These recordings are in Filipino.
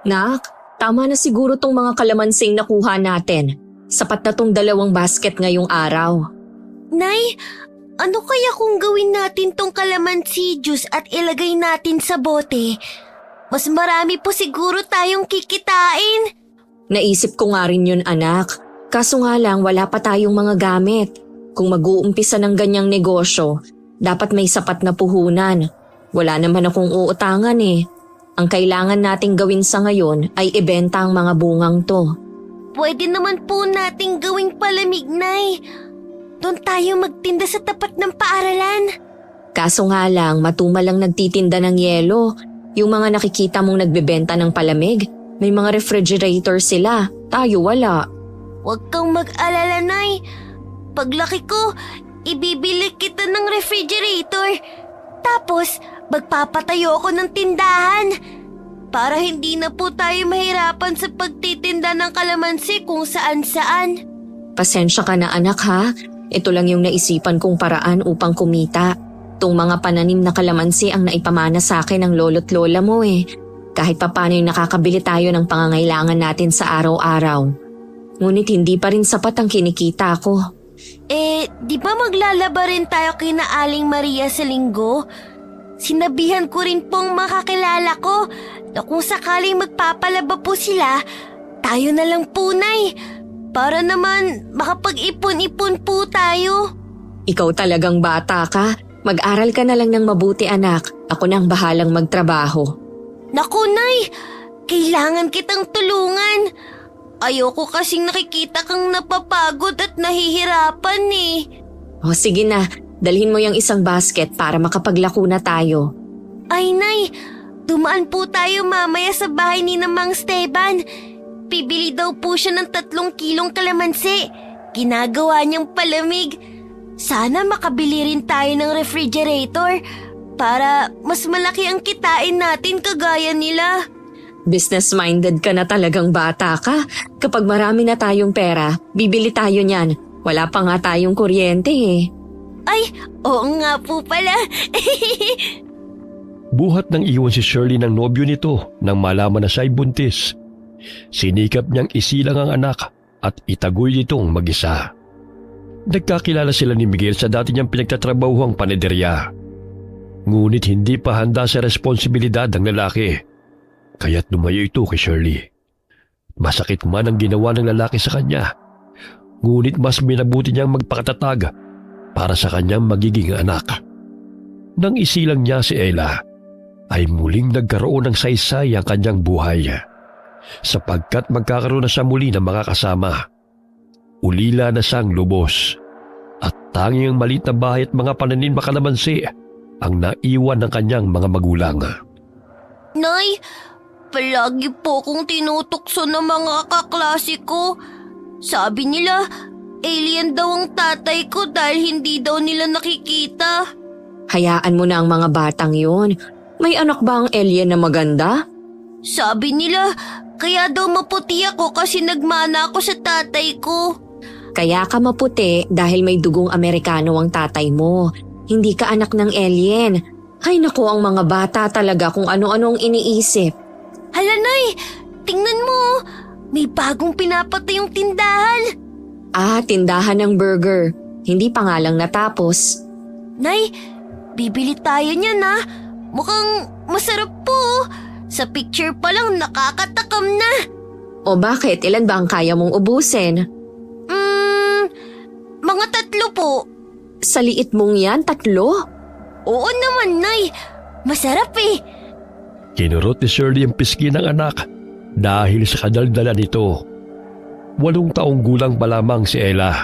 Nak, tama na siguro tong mga kalamansing nakuha natin. Sapat na tong 2 basket ngayong araw. Nay, ano kaya kung gawin natin tong kalamansi juice at ilagay natin sa bote? Mas marami po siguro tayong kikitain. Naisip ko nga rin yun, anak. Kaso nga lang wala pa tayong mga gamit. Kung mag-uumpisa ng ganyang negosyo, dapat may sapat na puhunan. Wala naman akong uutangan eh. Ang kailangan nating gawin sa ngayon ay ibenta ang mga bungang to. Pwede naman po nating gawing palamig, Nay. Doon tayo magtinda sa tapat ng paaralan. Kaso nga lang matumal lang nagtitinda ng yelo. Yung mga nakikita mong nagbebenta ng palamig, may mga refrigerator sila. Tayo wala. Huwag kang mag-alala, Nay. Paglaki ko, ibibili kita ng refrigerator. Tapos, magpapatayo ako ng tindahan. Para hindi na po tayo mahirapan sa pagtitinda ng kalamansi kung saan-saan. Pasensya ka na anak ha. Ito lang yung naisipan kong paraan upang kumita. Itong mga pananim na kalamansi ang naipamana sa akin ng lolo't lola mo eh. Kahit papano yung nakakabili tayo ng pangangailangan natin sa araw-araw. Ngunit hindi pa rin sapat ang kinikita ko. Di ba maglalaba rin tayo kina Aling Maria sa linggo? Sinabihan ko rin pong makakilala ko na kung sakaling magpapalaba po sila, tayo na lang po, Nay. Para naman makapag-ipon-ipon po tayo. Ikaw talagang bata ka. Mag-aral ka na lang ng mabuti anak. Ako nang bahalang magtrabaho. Naku, Nay! Kailangan kitang tulungan. Ayoko kasing nakikita kang napapagod at nahihirapan eh. O sige na, dalhin mo yung isang basket para makapaglako na tayo. Ay, Nay! Dumaan po tayo mamaya sa bahay ni Mang Esteban. Bibili daw po siya ng 3 kilong kalamansi. Ginagawa niyang palamig. Sana makabili rin tayo ng refrigerator para mas malaki ang kitain natin kagaya nila. Business-minded ka na talagang bata ka. Kapag marami na tayong pera, bibili tayo niyan. Wala pa nga tayong kuryente eh. Ay, oo nga po pala. Buhat nang iwan si Shirley ng nobyo nito nang malaman na siya'y buntis. Sinikap niyang isilang ang anak at itagoy nitong mag-isa. Nagkakilala sila ni Miguel sa dati niyang pinagtatrabahuang panederya. Ngunit hindi pa handa sa responsibilidad ng lalaki. Kaya't lumayo ito kay Shirley. Masakit man ang ginawa ng lalaki sa kanya. Ngunit mas minabuti niyang magpakatatag para sa kanyang magiging anak. Nang isilang niya si Ella, ay muling nagkaroon ng saysay ang kanyang buhay. Sapagkat magkakaroon na siya muli ng mga kasama. Ulila na siyang lubos. At tanging ang maliit na bahay at mga pananim na kalamansi ang naiwan ng kanyang mga magulang. Nay, palagi po akong tinutokso ng mga kaklase ko. Sabi nila, alien daw ang tatay ko dahil hindi daw nila nakikita. Hayaan mo na ang mga batang yun. May anak ba ang alien na maganda? Sabi nila, kaya daw maputi ako kasi nagmana ako sa tatay ko. Kaya ka maputi dahil may dugong Amerikano ang tatay mo. Hindi ka anak ng alien. Ay naku, ang mga bata talaga kung ano-ano ang iniisip. Hala, Nay, tingnan mo. May bagong pinapatay yung tindahan. Ah, tindahan ng burger. Hindi pa nga lang natapos. Nay, bibili tayo niyan ha. Mukhang masarap po. Sa picture pa lang nakakatakam na. O bakit? Ilan ba ang kaya mong ubusin? Mga 3 po. Sa liit mong yan, 3? Oo naman, Nay. Masarap eh. Kinurot ni Shirley ang pisngi ng anak dahil sa kadaldala nito. 8 taong gulang pa lamang si Ella.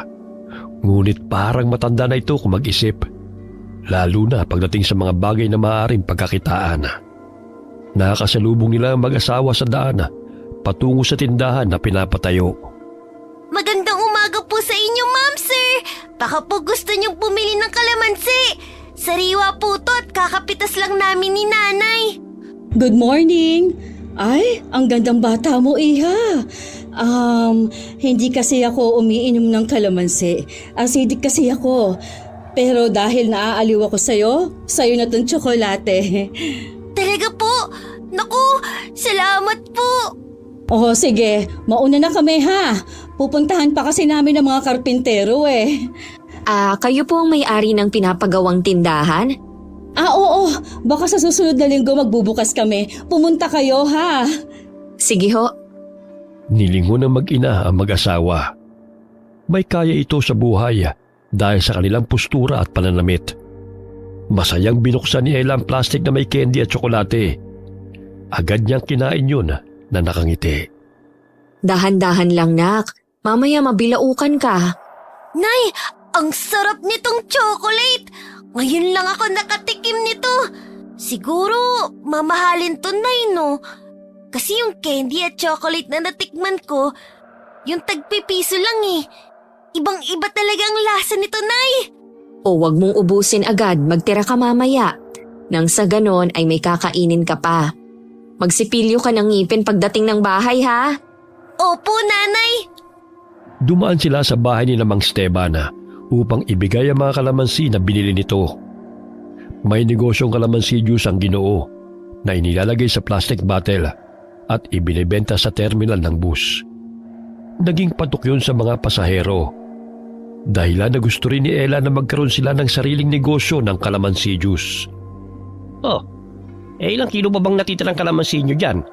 Ngunit parang matanda na ito kung mag-isip. Lalo na pagdating sa mga bagay na maaaring pagkakitaan. Nakakasalubong nila ang mag-asawa sa daan patungo sa tindahan na pinapatayo. Magandang umaga po sa inyo, Ma'am Sir. Baka po gusto niyong bumili ng kalamansi. Sariwa po to at kakapitas lang namin ni Nanay. Good morning! Ay, ang gandang bata mo, Iha. Hindi kasi ako umiinom ng kalamansi. Acidic kasi ako. Pero dahil naaaliw ako sa'yo na tong tsokolate. Talaga po? Naku, salamat po. Oh, sige. Mauna na kami ha. Pupuntahan pa kasi namin ng mga karpintero eh. Kayo po ang may-ari ng pinapagawang tindahan? Oo. Baka sa susunod na linggo magbubukas kami. Pumunta kayo ha. Sige ho. Nilingon ng mag-ina ang mag-asawa. May kaya ito sa buhay dahil sa kanilang postura at pananamit. Masayang binuksan ni Ella ang plastic na may candy at tsokolate. Agad niyang kinain yun na nakangiti. Dahan-dahan lang, nak. Mamaya mabilaukan ka. Nay, ang sarap nitong chocolate! Ngayon lang ako nakatikim nito. Siguro, mamahalin to, Nay, no? Kasi yung candy at chocolate na natikman ko, yung tagpipiso lang eh. Ibang-iba talagang lasa nito, Nay. O wag mong ubusin agad, magtira ka mamaya. Nang sa ganon ay may kakainin ka pa. Magsipilyo ka ng ngipin pagdating ng bahay, ha? Opo, Nanay. Dumaan sila sa bahay ni Mang Esteban upang ibigay ang mga kalamansi na binili nito. May negosyong kalamansi juice ang Ginoo na inilalagay sa plastic bottle at ibinebenta sa terminal ng bus. Naging patok yun sa mga pasahero. Dahilan na gusto rin ni Ella na magkaroon sila ng sariling negosyo ng kalamansi juice. Oh, ilang kilo ba bang natitirang kalamansi nyo dyan?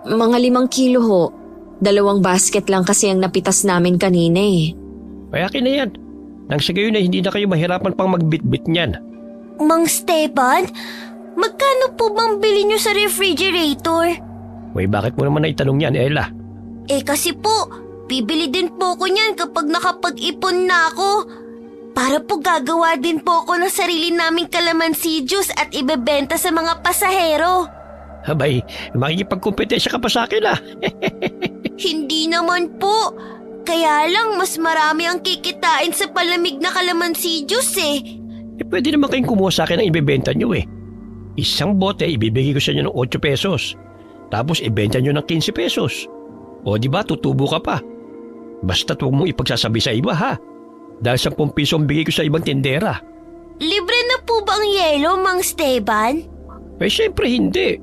Mga 5 kilo ho. 2 basket lang kasi ang napitas namin kanina eh. Kaya na yan. Nang sa gayon ay hindi na kayo mahirapan pang magbitbit niyan. Mang Steban, magkano po bang bili nyo sa refrigerator? Uy, bakit mo naman naitanong yan, Ella? Kasi po, bibili din po ko niyan kapag nakapag-ipon na ako. Para po gagawa din po ako ng sarili naming kalamansi juice at ibebenta sa mga pasahero. Abay, makikipagkumpetensya ka pa sa akin Hindi naman po. Kaya lang mas marami ang kikitain sa palamig na kalamansi juice eh. Pwede naman kayong kumuha sa akin ang ibebenta nyo eh. Isang bote ibibigay ko sa inyo ng 8 pesos. Tapos ibenta nyo ng 15 pesos. O di ba tutubo ka pa. Basta't huwag mong ipagsasabi sa iba ha. Dahil 10 piso ang bigay ko sa ibang tindera. Libre na po bang yelo, Mang Steban? Syempre hindi.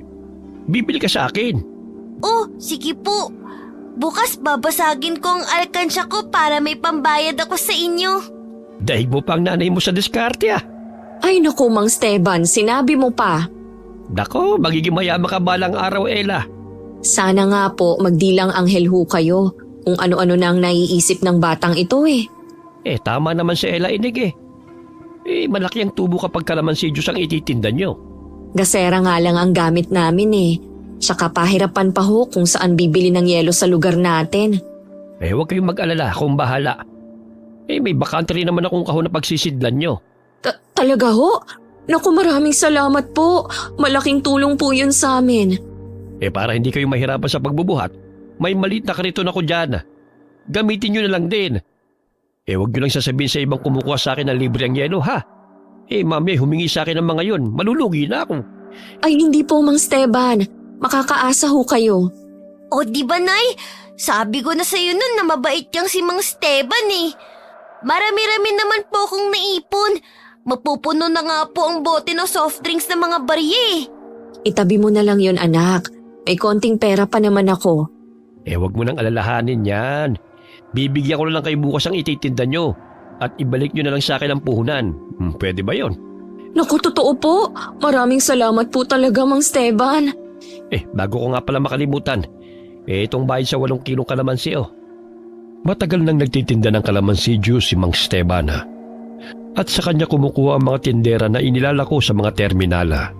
Bibili ka sa akin. Oh, sige po. Bukas babasagin ko ang alkansya ko para may pambayad ako sa inyo. Dahil mo pa ang nanay mo sa diskarte Ay naku, Mang Steban, sinabi mo pa. Dako, magiging mayaman ka balang araw, Ella. Sana nga po magdilang anghel ho kayo kung ano-ano na ang naiisip ng batang ito eh. Tama naman si Ella Inig malaki ang tubo kapag kalamansi juice ang ititinda nyo. Gasera nga lang ang gamit namin eh. Tsaka pahirapan pa ho kung saan bibili ng yelo sa lugar natin. Huwag kayong mag-alala, akong bahala. May bakante rin naman akong kahon na pagsisidlan nyo. Talaga ho? Naku, maraming salamat po. Malaking tulong po yun sa amin. Para hindi kayo mahirapan sa pagbubuhat, may maliit na kariton ako dyan. Gamitin nyo na lang din. Huwag nyo lang sasabihin sa ibang kumukuha sa akin ng libre ang yelo ha. Mami, humingi sa akin ng mga yon, malulugi na ako. Ay hindi po, Mang Steban. Makakaasa ho kayo. O di ba, Nay? Sabi ko na sa'yo nun na mabait yang si Mang Steban eh. Marami-rami naman po akong naipon. Mapupuno na nga po ang bote ng soft drinks ng mga barye. Itabi mo na lang yon, anak. May konting pera pa naman ako. Huwag mo nang alalahanin yan. Bibigyan ko na lang kayo bukas ang ititinda nyo. At ibalik nyo na lang sa akin ang puhunan. Pwede ba yon? Naku, totoo po. Maraming salamat po talaga, Mang Steban. Bago ko nga pala makalimutan. Itong bayad sa 8 kilong kalamansi Matagal nang nagtitinda ng kalamansi juice si Mang Esteban at sa kanya kumukuha ang mga tindera na inilalako sa mga terminala.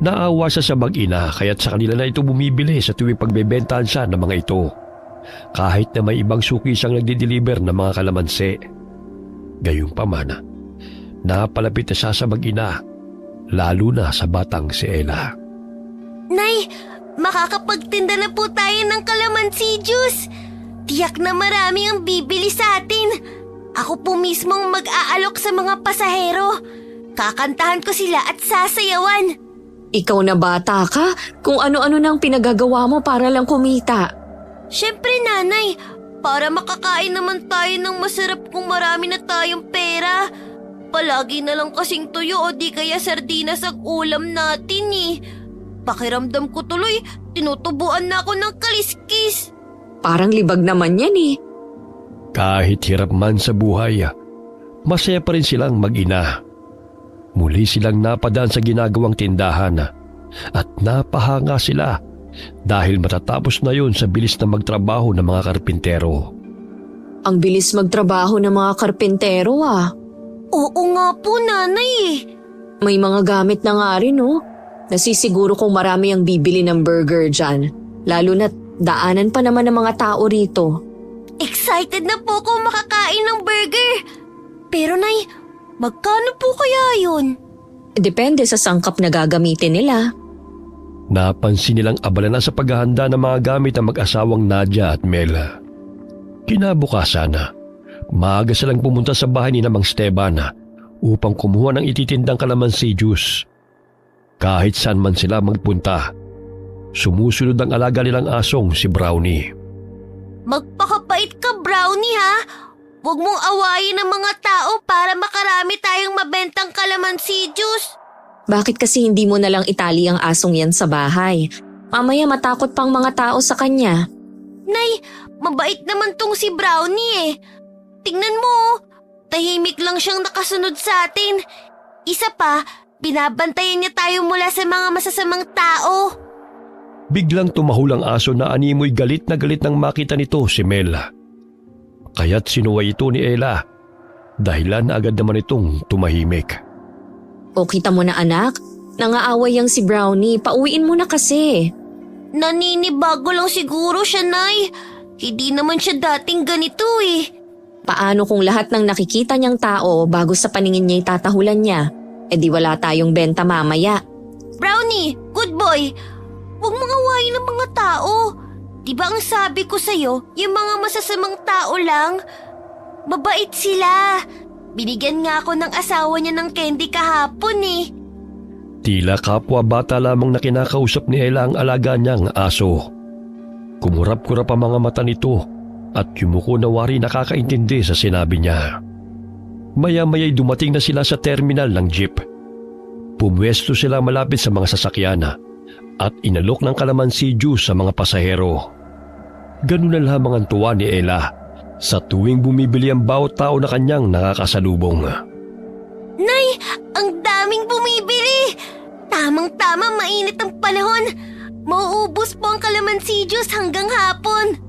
Naawa siya sa mag-ina kaya't sa kanila na ito bumibili sa tuwing pagbebentahan siya ng mga ito. Kahit na may ibang suki siyang nagdi-deliver ng mga kalamansi. Gayunpaman, napalapit na siya sa mag-ina, lalo na sa batang si Ella. Nay, makakapagtinda na po tayo ng kalamansi juice. Tiyak na marami ang bibili sa atin. Ako po mismong mag-aalok sa mga pasahero. Kakantahan ko sila at sasayawan. Ikaw na bata ka? Kung ano-ano nang pinagagawa mo para lang kumita. Siyempre, Nanay, para makakain naman tayo ng masarap kung marami na tayong pera. Palagi na lang kasing tuyo o di kaya sardinas ang ulam natin eh. Pakiramdam ko tuloy, tinutubuan na ako ng kaliskis. Parang libag naman yan eh. Kahit hirap man sa buhay, masaya pa rin silang mag-ina. Muli silang napadaan sa ginagawang tindahan at napahanga sila dahil matatapos na yun sa bilis na magtrabaho ng mga karpintero. Ang bilis magtrabaho ng mga karpintero ah. Oo nga po, nanay. May mga gamit na nga rin oh. Nasisiguro kong marami ang bibili ng burger dyan. Lalo na't daanan pa naman ng mga tao rito. Excited na po ako makakain ng burger. Pero nay, magkano po kaya yun? Depende sa sangkap na gagamitin nila. Napansin nilang abala na sa paghahanda ng mga gamit ng mag-asawang Nadia at Mel. Kinabukasan, maaga silang pumunta sa bahay ni Mang Esteban upang kumuha ng ititindang kalamansi juice. Kahit saan man sila magpunta, sumusunod ang alaga nilang asong si Brownie. Magpakapait ka, Brownie, ha? Huwag mong awayin ang mga tao para makarami tayong mabentang kalamansi juice. Bakit kasi hindi mo nalang itali ang asong yan sa bahay? Mamaya matakot pang mga tao sa kanya. Nay, mabait naman tong si Brownie eh. Tingnan mo, tahimik lang siyang nakasunod sa atin. Isa pa, binabantayan niya tayo mula sa mga masasamang tao. Biglang tumahol ang aso na animoy galit na galit nang makita nito si Mel. Kaya't sinuway ito ni Ella. Dahilan na agad naman itong tumahimik. O kita mo na anak, nangaaway yang si Brownie, pauwiin mo na kasi. Naninibago lang siguro siya, Nay. Hindi naman siya dating ganito eh. Paano kung lahat ng nakikita niyang tao bago sa paningin niya itatahulan niya? E di wala tayong benta mamaya. Brownie, good boy. Huwag mong awayin ng mga tao. Diba ang sabi ko sa'yo, yung mga masasamang tao lang? Mabait sila. Binigyan nga ako ng asawa niya ng candy kahapon eh. Tila kapwa bata lamang na kinakausap ni Ella ang alaga niyang aso. Kumurap-kurap ang mga mata nito at yumuko na wari nakakaintindi sa sinabi niya. Maya-maya'y dumating na sila sa terminal ng jeep. Pumwesto sila malapit sa mga sasakyan at inalok ng kalamansi juice sa mga pasahero. Ganun na lamang ang tuwa ni Ella sa tuwing bumibili ang bawat tao na kanyang nakakasalubong. Nay, ang daming bumibili! Tamang-tama, mainit ang panahon. Mauubos po ang kalamansi juice hanggang hapon.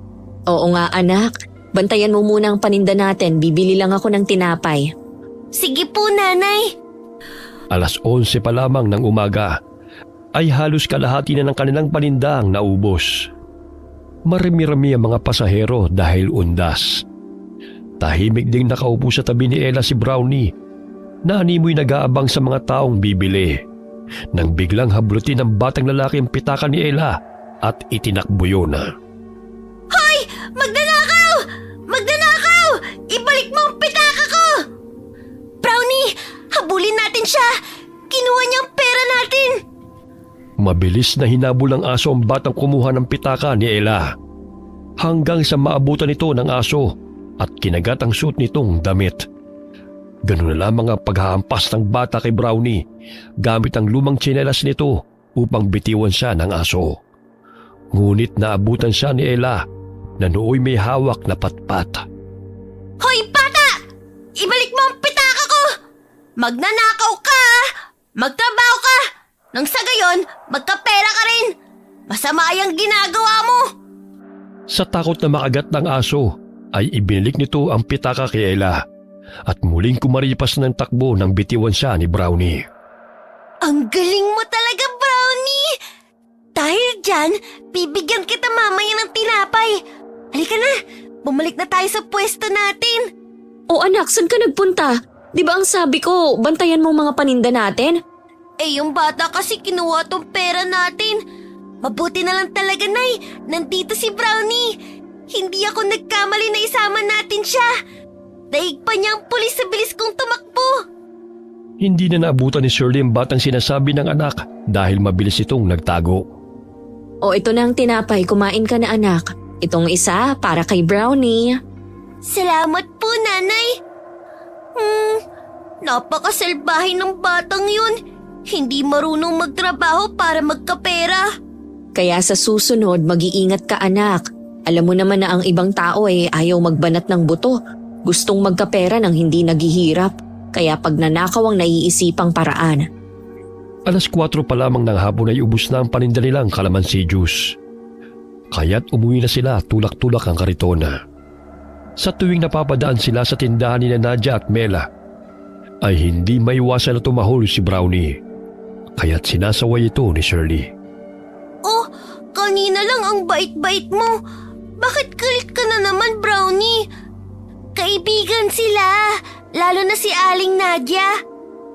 Oo nga anak, bantayan mo muna ang paninda natin, bibili lang ako ng tinapay. Sige po, nanay. Alas 11 pa lamang ng umaga ay halos kalahati na ng kanilang paninda ang naubos. Marami-rami ang mga pasahero dahil undas. Tahimik ding nakaupo sa tabi ni Ella si Brownie na animoy nag-aabang sa mga taong bibili nang biglang hablutin ng batang lalaki ang pitaka ni Ella at itinakbo yun. Hoy! Magnanakaw! Magnanakaw! Ibalik mo ang pitaka ko! Brownie! Habulin natin siya! Kinuha niya ang pera natin! Mabilis na hinabol ng aso ang batang kumuha ng pitaka ni Ella hanggang sa maabutan ito ng aso at kinagat ang suot nitong damit. Ganun na lamang ang paghahampas ng bata kay Brownie gamit ang lumang tsinelas nito upang bitiwan siya ng aso. Ngunit naabutan siya ni Ella na nooy may hawak na patpat. Hoy, bata! Ibalik mo ang pitaka ko! Magnanakaw ka! Magtrabaho ka! Nang sa gayon, magkapera ka rin! Masama ang ginagawa mo! Sa takot na makagat ng aso ay ibinalik nito ang pitaka kay Ella at muling kumaripas ng takbo nang bitiwan siya ni Brownie. Ang galing mo talaga, Brownie! Dahil dyan, bibigyan kita mamaya ng tinapay. Halika na, bumalik na tayo sa pwesto natin. O anak, saan ka nagpunta? Di ba ang sabi ko, bantayan mo mga paninda natin? Eh yung bata kasi kinuha tong pera natin. Mabuti na lang talaga, Nay. Nandito si Brownie. Hindi ako nagkamali na isama natin siya. Daig pa niya ang pulis sa bilis kong tumakbo. Hindi na naabutan ni Shirley ang batang sinasabi ng anak dahil mabilis itong nagtago. O ito na ang tinapay, kumain ka na anak. Itong isa para kay Brownie. Salamat po, Nanay. Napakasalbahe ng batang yun. hindi marunong magtrabaho para magkapera. Kaya sa susunod, mag-iingat ka anak. Alam mo naman na ang ibang tao ayaw magbanat ng buto. Gustong magkapera nang hindi naghihirap. Kaya pag nanakaw ang naiisipang paraan. Alas 4 pa lamang ng hapon ay ubus na ang paninda nilang kalamansi juice. Kaya't umuwi na sila tulak-tulak ang karitona. Sa tuwing napapadaan sila sa tindahan ni Nadia at Mela, ay hindi maiwasan na tumahol si Brownie. Kaya't sinasaway ito ni Shirley. Oh, kanina lang ang bait-bait mo. Bakit galit ka na naman, Brownie? Kaibigan sila, lalo na si Aling Nadia.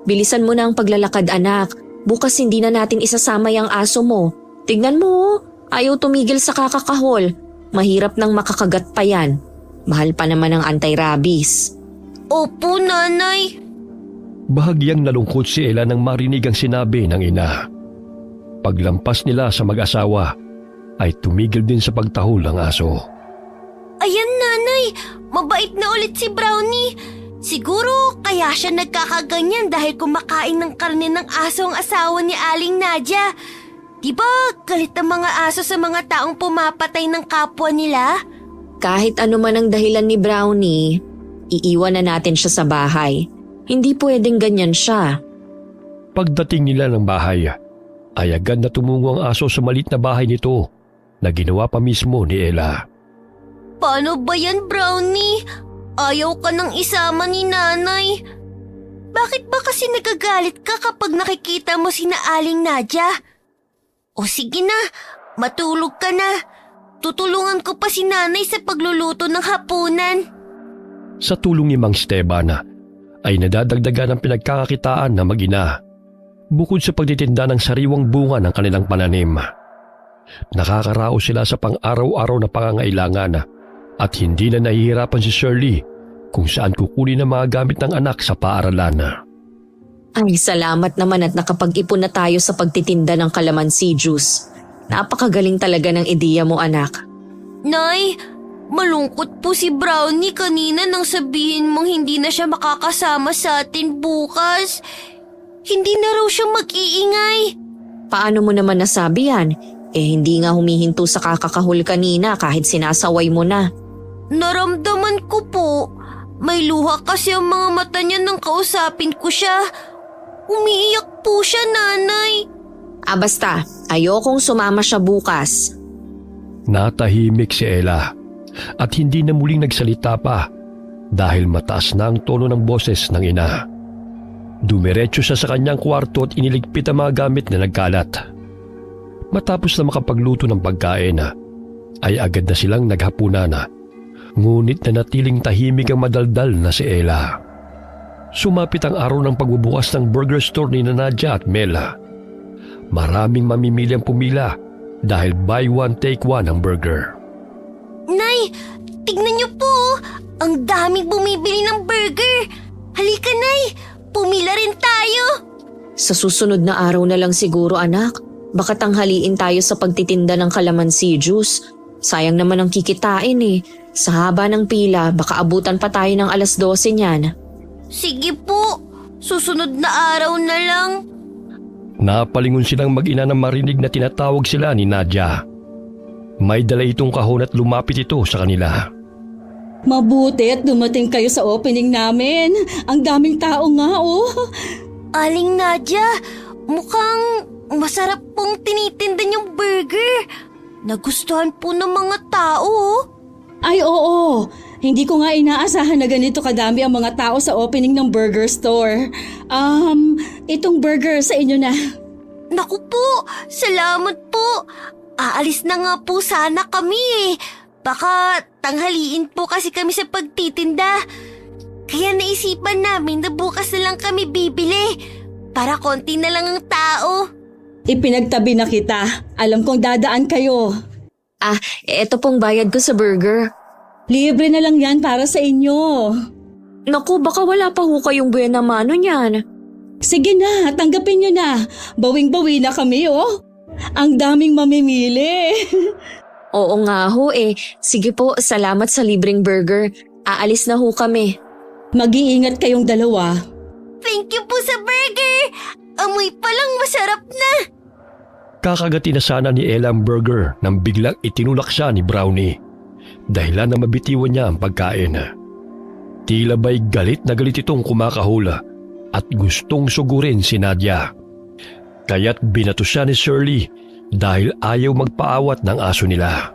Bilisan mo na ang paglalakad anak. Bukas hindi na natin isasama yung aso mo. Tignan mo, ayaw tumigil sa kakakahol. Mahirap nang makakagat pa yan. Mahal pa naman ang anti-rabies. Opo, nanay. Bahagyang nalungkot si Ella nang marinig ang sinabi ng ina. Paglampas nila sa mag-asawa, ay tumigil din sa pagtahol ang aso. Ayan, nanay. Mabait na ulit si Brownie. Siguro kaya siya nagkakaganyan dahil kumakain ng karne ng aso ang asawa ni Aling Nadia. Diba galit ang mga aso sa mga taong pumapatay ng kapwa nila? Kahit ano man ang dahilan ni Brownie, iiwan na natin siya sa bahay. Hindi pwedeng ganyan siya. Pagdating nila ng bahay, ay agad na tumungo ang aso sa maliit na bahay nito na ginawa pa mismo ni Ella. Paano ba yan, Brownie? Ayaw ka nang isama ni nanay. Bakit ba kasi nagagalit ka kapag nakikita mo si Aling Nadia? O sige na, matulog ka na. Tutulungan ko pa si nanay sa pagluluto ng hapunan. Sa tulong ni Mang Esteban, ay nadadagdagan ang pinagkakakitaan na mag-ina. Bukod sa pagtitinda ng sariwang bunga ng kanilang pananim. Nakakaraos sila sa pang-araw-araw na pangangailangan at hindi na nahihirapan si Shirley kung saan kukunin ang mga gamit ng anak sa paaralan. Ay, salamat naman at nakapag-ipon na tayo sa pagtitinda ng kalamansi juice. Napakagaling talaga ng ideya mo anak. Nay, malungkot po si Brownie kanina nang sabihin mong hindi na siya makakasama sa atin bukas. Hindi na raw siya mag-iingay. Paano mo naman nasabi yan? Hindi nga humihinto sa kakakahol kanina kahit sinasaway mo na. Naramdaman ko po. May luha kasi ang mga mata niya nang kausapin ko siya. Umiiyak po siya, nanay. Basta, ayokong sumama siya bukas. Natahimik si Ella at hindi na muling nagsalita pa dahil mataas na ang tono ng boses ng ina. Dumiretso siya sa kanyang kwarto at iniligpit ang mga gamit na nagkalat. Matapos na makapagluto ng pagkain, ay agad na silang naghapunan. Ngunit nanatiling tahimik ang madaldal na si Ella. Sumapit ang araw ng pagbubukas ng burger store ni Nadia at Mela. Maraming mamimili ang pumila dahil buy one take one ang burger. Nay, tignan niyo po. Ang daming bumibili ng burger. Halika, Nay. Pumila rin tayo. Sa susunod na araw na lang siguro anak. Baka tanghaliin tayo sa pagtitinda ng kalamansi juice. Sayang naman ang kikitain Sa haba ng pila, baka abutan pa tayo ng alas 12 niyan. Sige po. Susunod na araw na lang. Napalingon silang mag-ina nang marinig na tinatawag sila ni Nadia. May dala itong kahon at lumapit ito sa kanila. Mabuti at dumating kayo sa opening namin. Ang daming tao nga, oh. Aling Nadia, mukhang masarap pong tinitinda niyong burger. Nagustuhan po ng mga tao. Ay, oo. Hindi ko nga inaasahan na ganito kadami ang mga tao sa opening ng burger store. Itong burger sa inyo na. Naku po, salamat po. Aalis na nga po sana kami. Baka tanghaliin po kasi kami sa pagtitinda. Kaya naisipan namin na bukas na lang kami bibili. Para konti na lang ang tao. Ipinagtabi na kita. Alam kong dadaan kayo. Eto pong bayad ko sa burger. Libre na lang yan para sa inyo. Naku, baka wala pa ho kayong buena mano niyan. Sige na, tanggapin nyo na. Bawing-bawi na kami, oh. Ang daming mamimili. Oo nga ho Sige po, salamat sa libreng burger. Aalis na ho kami. Mag-iingat kayong dalawa. Thank you po sa burger. Amoy palang masarap na. Kakagati na sana ni Ella ang burger nang biglang itinulak siya ni Brownie. Dahilan na mabitiwan niya ang pagkain. Tila ba'y galit na galit itong kumakahula at gustong sugurin si Nadia. Kaya't binato siya ni Shirley dahil ayaw magpaawat ng aso nila.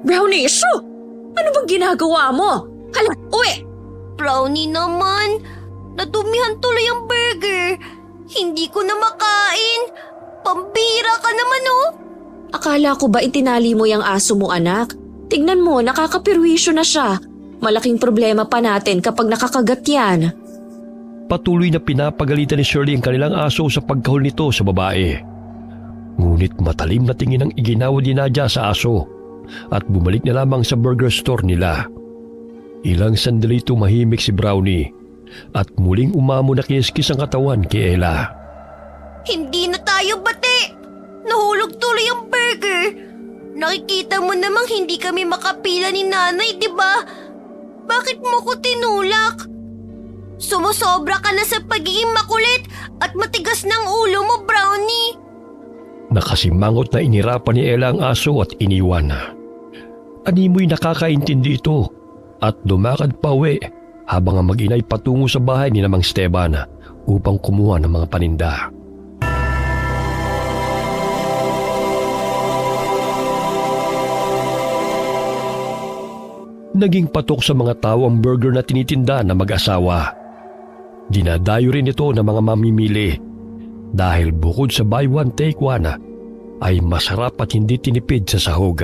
Brownie, shoo! Ano bang ginagawa mo? Hala, uwi! Brownie naman, nadumihan tuloy ang burger. Hindi ko na makain. Pambira ka naman oh. Akala ko ba itinali mo yung aso mo, anak? Tignan mo, nakakapirwisyo na siya. Malaking problema pa natin kapag nakakagat yan. Patuloy na pinapagalitan ni Shirley ang kanilang aso sa pagkahul nito sa babae. Ngunit matalim na tingin ang iginawa ni Nadia sa aso at bumalik na lamang sa burger store nila. Ilang sandali tumahimik si Brownie at muling umamo na kiskis ang katawan kay Ella. Hindi na tayo bati. Nahulog tuloy ang burger. Nakikita mo namang hindi kami makapila ni nanay, di ba? Bakit mo ko tinulak? Sumusobra ka na sa pagiging makulit at matigas ng ulo mo, Brownie. Nakasimangot na inirapan ni Ella ang aso at iniwan. Animoy nakakaintindi ito at lumakad pa uwi habang ang mag-inay patungo sa bahay ni Mang Esteban upang kumuha ng mga paninda. Naging patok sa mga tao ang burger na tinitinda na mag-asawa. Dinadayo rin ito ng mga mamimili dahil bukod sa buy one take one ay masarap at hindi tinipid sa sahog.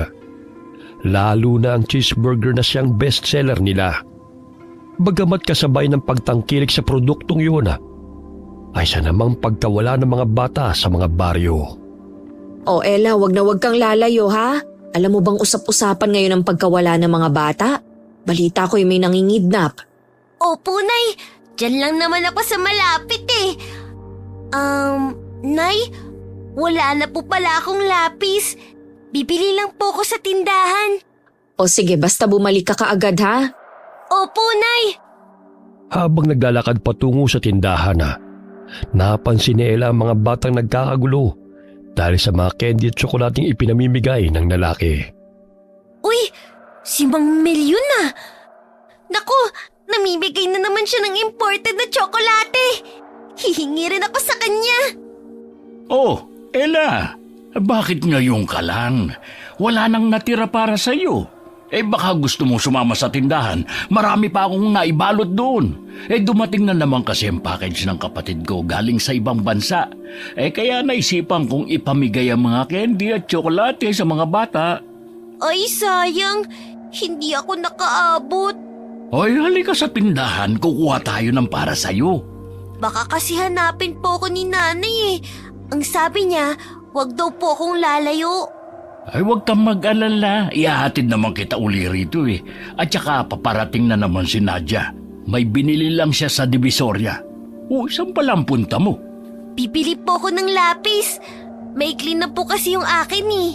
Lalo na ang cheeseburger na siyang bestseller nila. Bagamat kasabay ng pagtangkilik sa produktong yun ay sa namang pagkawala ng mga bata sa mga baryo. O Ella, wag na wag kang lalayo ha. Alam mo bang usap-usapan ngayon ang pagkawala ng mga bata? Balita ko'y may nangingidnap. Opo, Nay. Diyan lang naman ako sa malapit eh. Nay, wala na po pala akong lapis. Bibili lang po ko sa tindahan. O sige, basta bumalik ka kaagad ha. Opo, Nay. Habang naglalakad patungo sa tindahan napansin ni Ella ang mga batang nagkakagulo dahil sa mga candy at tsokolating ipinamimigay ng lalaki. Uy, si Mang Melyon na. Naku, namimigay na naman siya ng imported na tsokolate. Hihingi rin ako sa kanya. Oh, Ella, bakit ngayon ka lang? Wala nang natira para sa'yo. Baka gusto mong sumama sa tindahan. Marami pa akong naibalot doon. Dumating na naman kasi ang package ng kapatid ko galing sa ibang bansa. Kaya naisipan kong ipamigay ang mga candy at tsokolate sa mga bata. Ay, sayang. Hindi ako nakaabot. Hoy, halika sa tindahan. Kukuha tayo ng para sa'yo. Baka kasi hanapin po ako ni nanay eh. Ang sabi niya, wag daw po akong lalayo. Huwag kang mag-alala. Ihahatid naman kita uli rito eh. At saka paparating na naman si Nadia. May binili lang siya sa Divisoria. Saan pala ang punta mo? Bibili po ako ng lapis. Maikli na po kasi yung akin eh.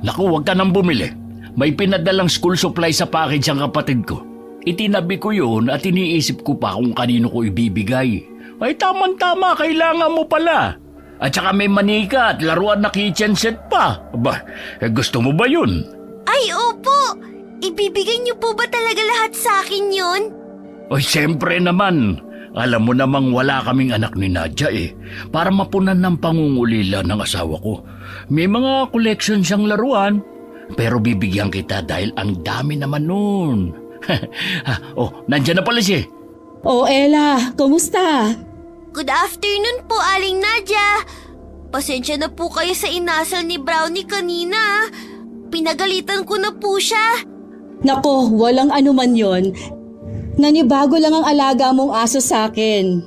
Naku, huwag ka nang bumili. May pinadalang school supply sa package ang kapatid ko. Itinabi ko yun at iniisip ko pa kung kanino ko ibibigay. Tamang-tama, kailangan mo pala. At saka may manika at laruan na kitchen set pa. Gusto mo ba yun? Ay, opo. Ibibigay niyo po ba talaga lahat sa akin yun? Siyempre naman. Alam mo namang wala kaming anak ni Nadia para mapunan ng pangungulila ng asawa ko. May mga collection siyang laruan, pero bibigyan kita dahil ang dami naman nun. Nandiyan na pala siya. O Ella, kumusta? Good afternoon po, Aling Nadia. Pasensya na po kayo sa inasal ni Brownie kanina. Pinagalitan ko na po siya. Nako, walang anuman yon. Nanibago lang ang alaga mong aso sa akin.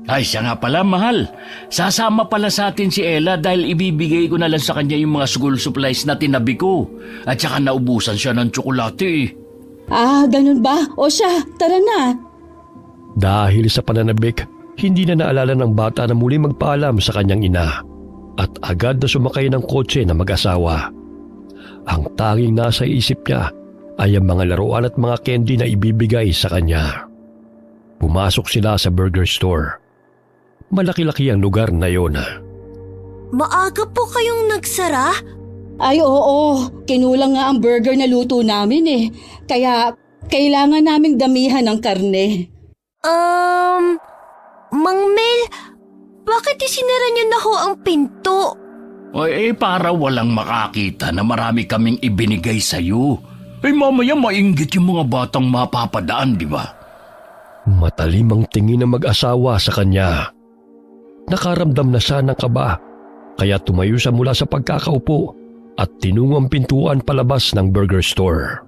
Ay, siya nga pala, mahal. Sasama pala sa atin si Ella dahil ibibigay ko na lang sa kanya yung mga school supplies na tinabi ko. At saka naubusan siya ng tsokolate Ganun ba? O siya, tara na. Dahil sa pananabik, hindi na naalala ng bata na muli magpaalam sa kanyang ina at agad na sumakay ng kotse na mag-asawa. Ang tanging nasa isip niya ay ang mga laruan at mga candy na ibibigay sa kanya. Pumasok sila sa burger store. Malaki-laki ang lugar na yon. Maaga po kayong nagsara? Ay oo, kinulang nga ang burger na luto namin eh. Kaya kailangan naming damihan ng karne. Mang Mel, bakit isinara niyo na ho ang pinto? Para walang makakita na marami kaming ibinigay sa'yo. Mamaya mainggit yung mga batang mapapadaan, di ba? Matalim ang tingin ng mag-asawa sa kanya. Nakaramdam na siya ng kaba, kaya tumayo siya mula sa pagkakaupo at tinungo ang pintuan palabas ng burger store.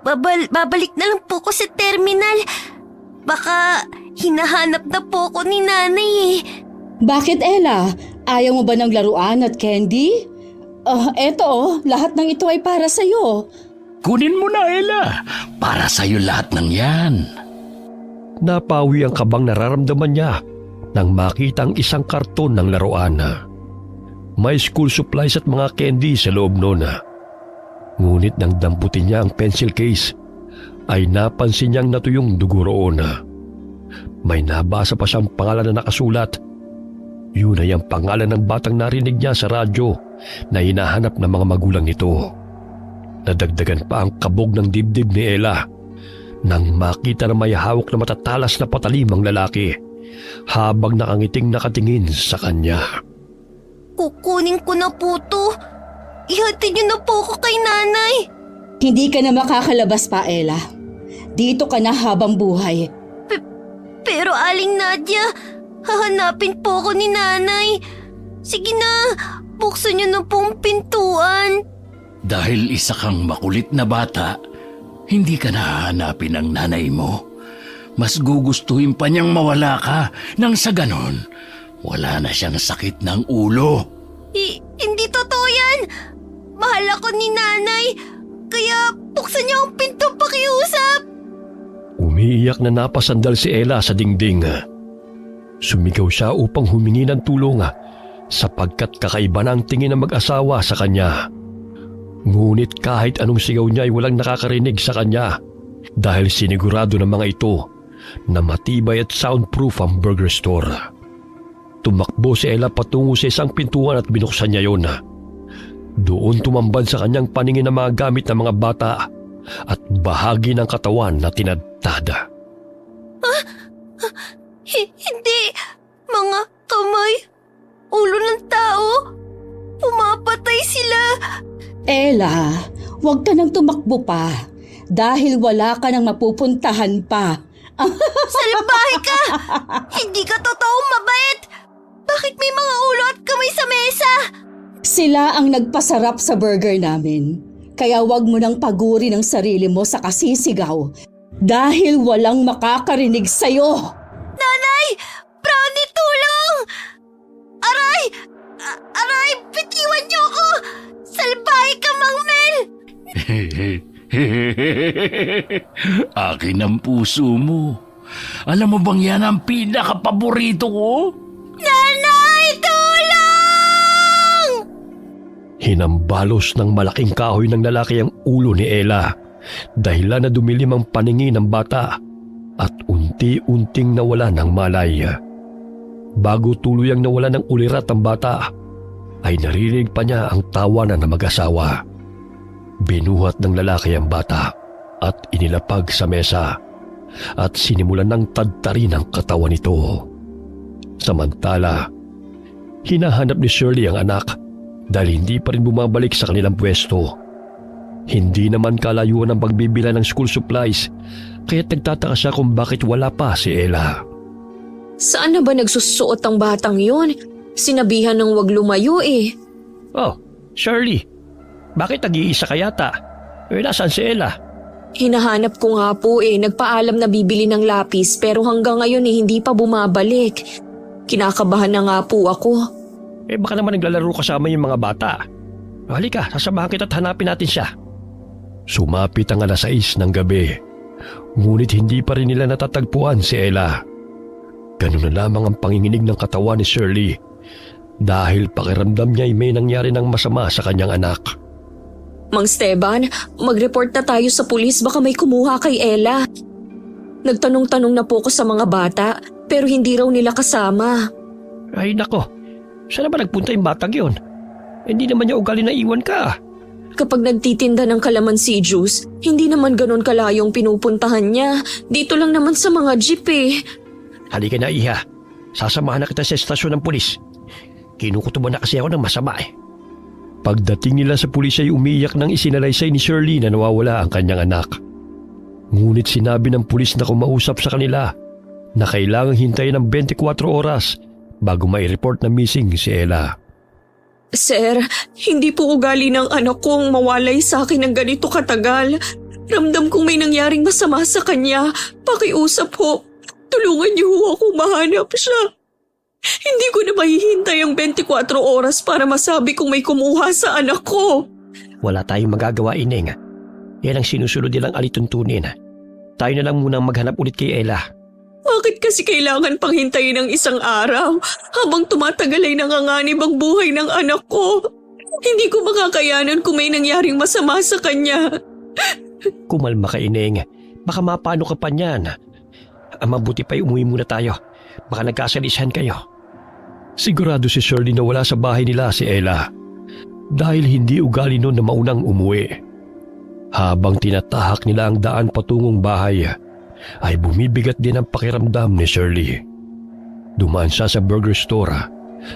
Babalik na lang po ko sa terminal. Baka hinahanap na po ko ni nanay eh. Bakit Ella? Ayaw mo ba ng laruan at candy? Eto lahat ng ito ay para sa'yo. Kunin mo na, Ella. Para sa'yo lahat ng yan. Napawi ang kabang nararamdaman niya nang makita ang isang karton ng laruan. May school supplies at mga candy sa loob noon. Ngunit nang damputin niya ang pencil case, ay napansin niyang natuyong dugo roon. May nabasa pa siyang pangalan na nakasulat. Yun ay ang pangalan ng batang narinig niya sa radyo na hinahanap ng mga magulang nito. Nadagdagan pa ang kabog ng dibdib ni Ella nang makita na may hawak na matatalas na patalim ang lalaki habang nakangiting nakatingin sa kanya. Kukunin ko na po to. Ihatid niyo na po ko kay nanay. Hindi ka na makakalabas pa Ella. Dito ka na habang buhay. Pero Aling Nadia, hahanapin po ko ni nanay. Sige na, buksan niyo na pong pintuan. Dahil isa kang makulit na bata, hindi ka nahahanapin ng nanay mo. Mas gugustuhin pa niyang mawala ka nang sa ganon, wala na siyang sakit ng ulo. Hindi totoo yan. Mahal ako ni nanay. Kaya buksan niyo ang pinto pakiusap. Umiiyak na napasandal si Ella sa dingding. Sumigaw siya upang humingi ng tulong sapagkat kakaiba na ang tingin ng mag-asawa sa kanya. Ngunit kahit anong sigaw niya ay walang nakakarinig sa kanya dahil sinigurado ng mga ito na matibay at soundproof ang burger store. Tumakbo si Ella patungo sa isang pintuan at binuksan niya yon. Doon tumambad sa kanyang paningin ang mga gamit ng mga bata at bahagi ng katawan na tinadtada. Hindi. Mga kamay. Ulo ng tao. Pumapatay sila. Ella, huwag ka nang tumakbo pa dahil wala ka nang mapupuntahan pa. Salbahe ka. Hindi ka totoong mabait. Bakit may mga ulo at kamay sa mesa? Sila ang nagpasarap sa burger namin. Kaya huwag mo nang pagurin ang sarili mo sa kasisigaw dahil walang makakarinig sa'yo. Nanay! Brownie, tulong! Aray! Aray! Bitiwan niyo ako! Salbahe ka, Mang Mel! Akin ang puso mo. Alam mo bang yan ang pinakapaborito ko? Nanay! Tulong! Hinambalos ng malaking kahoy ng lalaki ang ulo ni Ella dahilan na dumilim ang paningin ng bata at unti-unting nawala ng malay. Bago tuluyang nawala ng ulirat ang bata, ay narinig pa niya ang tawanan ng mag-asawa. Binuhat ng lalaki ang bata at inilapag sa mesa at sinimulan ng tadtarin ang katawan nito. Samantala, hinahanap ni Shirley ang anak dahil hindi pa rin bumabalik sa kanilang pwesto. Hindi naman kalayuan ang pagbibila ng school supplies kaya nagtataka siya kung bakit wala pa si Ella. Saan na ba nagsusuot ang batang yun? Sinabihan ng wag lumayo eh. Oh, Shirley, bakit nag-iisa ka yata? Nasaan si Ella? Hinahanap ko nga po eh. Nagpaalam na bibili ng lapis pero hanggang ngayon hindi pa bumabalik. Kinakabahan na nga po ako. Baka naman naglalaro kasama yung mga bata. Halika, sasamahan kita at hanapin natin siya. Sumapit ang 6:00 ng gabi, ngunit hindi pa rin nila natatagpuan si Ella. Ganun na lamang ang panginginig ng katawan ni Shirley dahil pakiramdam niya ay may nangyari ng masama sa kanyang anak. Mang Steban, mag-report na tayo sa pulis baka may kumuha kay Ella. Nagtanong-tanong na po ko sa mga bata pero hindi raw nila kasama. Ay nako, saan ba nagpunta yung batang yun? Hindi naman niya ugali na iwan ka. Kapag nagtitinda ng kalamansi juice, hindi naman ganon kalayong pinupuntahan niya. Dito lang naman sa mga jeep eh. Halika na Iha, sasamahan na kita sa estasyon ng pulis. Kinukutuban na kasi ako ng masama eh. Pagdating nila sa pulis ay umiyak nang isinalaysay ni Shirley na nawawala ang kanyang anak. Ngunit sinabi ng pulis na kumausap sa kanila na kailangang hintayin ng 24 oras bago mai-report na missing si Ella. Sir, hindi po ugali ng anak kong mawalay sa akin ng ganito katagal. Ramdam kong may nangyaring masama sa kanya. Pakiusap ho. Tulungan niyo ho ako mahanap siya. Hindi ko na mahihintay ang 24 oras para masabi kung may kumuha sa anak ko. Wala tayong magagawa, Ineng. Yan ang sinusunod nilang alituntunin. Tayo na lang munang maghanap ulit kay Ella. Bakit kasi kailangan pang hintayin ng isang araw habang tumatagal ay nanganganib ang buhay ng anak ko? Hindi ko makakayanan kung may nangyaring masama sa kanya. Kumalma ka, Ineng. Baka mapano ka pa niyan. Ang mabuti pa'y umuwi muna tayo. Baka nagkasalisan kayo. Sigurado si Shirley na wala sa bahay nila si Ella dahil hindi ugali noon na maunang umuwi. Habang tinatahak nila ang daan patungong bahay, ay bumibigat din ang pakiramdam ni Shirley. Dumaan siya sa burger store